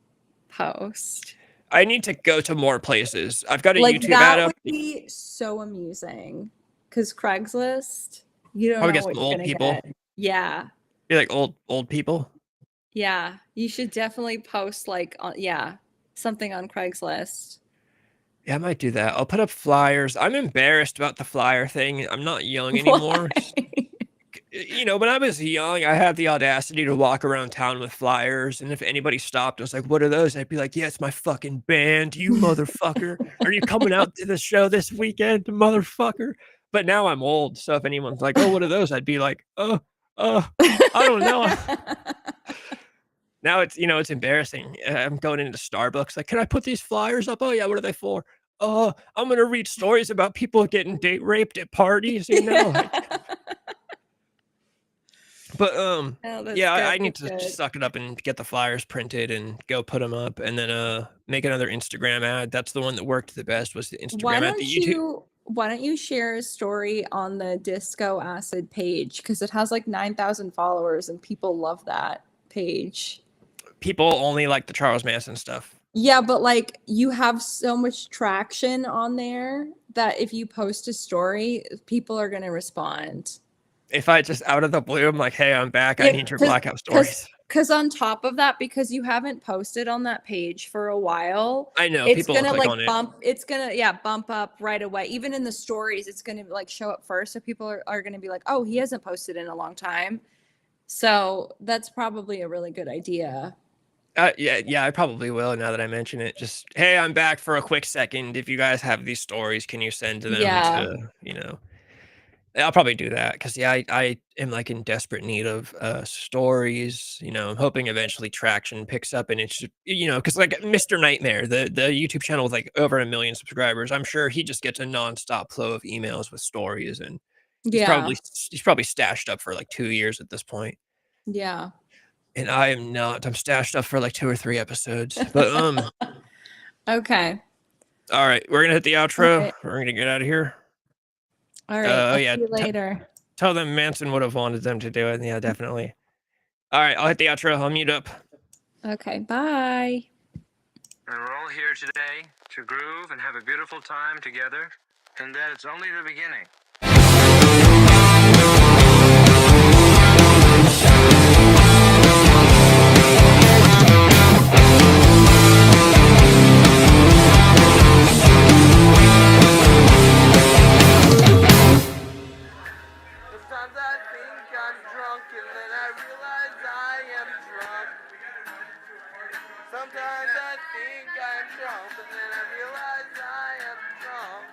post. I need to go to more places. I've got a Like YouTube that ad up. would be so amusing. Because Craigslist, you don't Probably know get what some you're old gonna people. get. Yeah. You're like old people. Yeah. You should definitely post like something on Craigslist. Yeah, I might do that. I'll put up flyers. I'm embarrassed about the flyer thing. I'm not young anymore. When I was young, I had the audacity to walk around town with flyers, and if anybody stopped, I was like, "What are those?" I'd be like, "Yeah, it's my fucking band, you motherfucker. Are you coming out to the show this weekend, motherfucker?" But now I'm old, so if anyone's like, "Oh, what are those?" I'd be like, I don't know." Now it's embarrassing. I'm going into Starbucks, like, "Can I put these flyers up?" "Oh, yeah, what are they for?" I'm gonna read stories about people getting date raped at parties, like. But, Oh, yeah, good. I need That's to good. suck it up and get the flyers printed and go put them up, and then, make another Instagram ad. That's the one that worked the best, was the Why Instagram ad. The don't YouTube you share a story on the Disco Acid page? Because it has like 9,000 followers and people love that page. people only like the Charles Manson stuff. Yeah, but like you have so much traction on there that if you post a story, people are gonna respond. If I just out of the blue, I'm like, "Hey, I'm back. I Yeah, need your blackout stories." because on top of that, because you haven't posted on that page for a while, I know, it's people will gonna click like on it. bump up right away. Even in the stories, it's gonna like show up first. So people are gonna be like, oh, he hasn't posted in a long time. So that's probably a really good idea. Yeah, I probably will now that I mention it. Just, "Hey, I'm back for a quick second. If you guys have these stories, can you send them Yeah. to," I'll probably do that because yeah, I am, like, in desperate need of, stories, I'm hoping eventually traction picks up and it's because like, Mr. Nightmare, the YouTube channel with, like, over 1,000,000 subscribers, I'm sure he just gets a nonstop flow of emails with stories, and Yeah. he's probably stashed up for, like, 2 years at this point. Yeah. And I am not. I'm stashed up for like 2 or 3 episodes. But, Okay. alright, we're gonna hit the All outro. right. We're gonna get out of here. All right. Oh, I'll yeah, see you t later. tell them Manson would have wanted them to do it. Yeah, definitely. Alright, I'll hit the outro. I'll mute up. Okay. Bye. And we're all here today to groove and have a beautiful time together, and that it's only the beginning. Sometimes I think I'm drunk and then I realize I am drunk. Sometimes I think I'm drunk and then I realize I am drunk.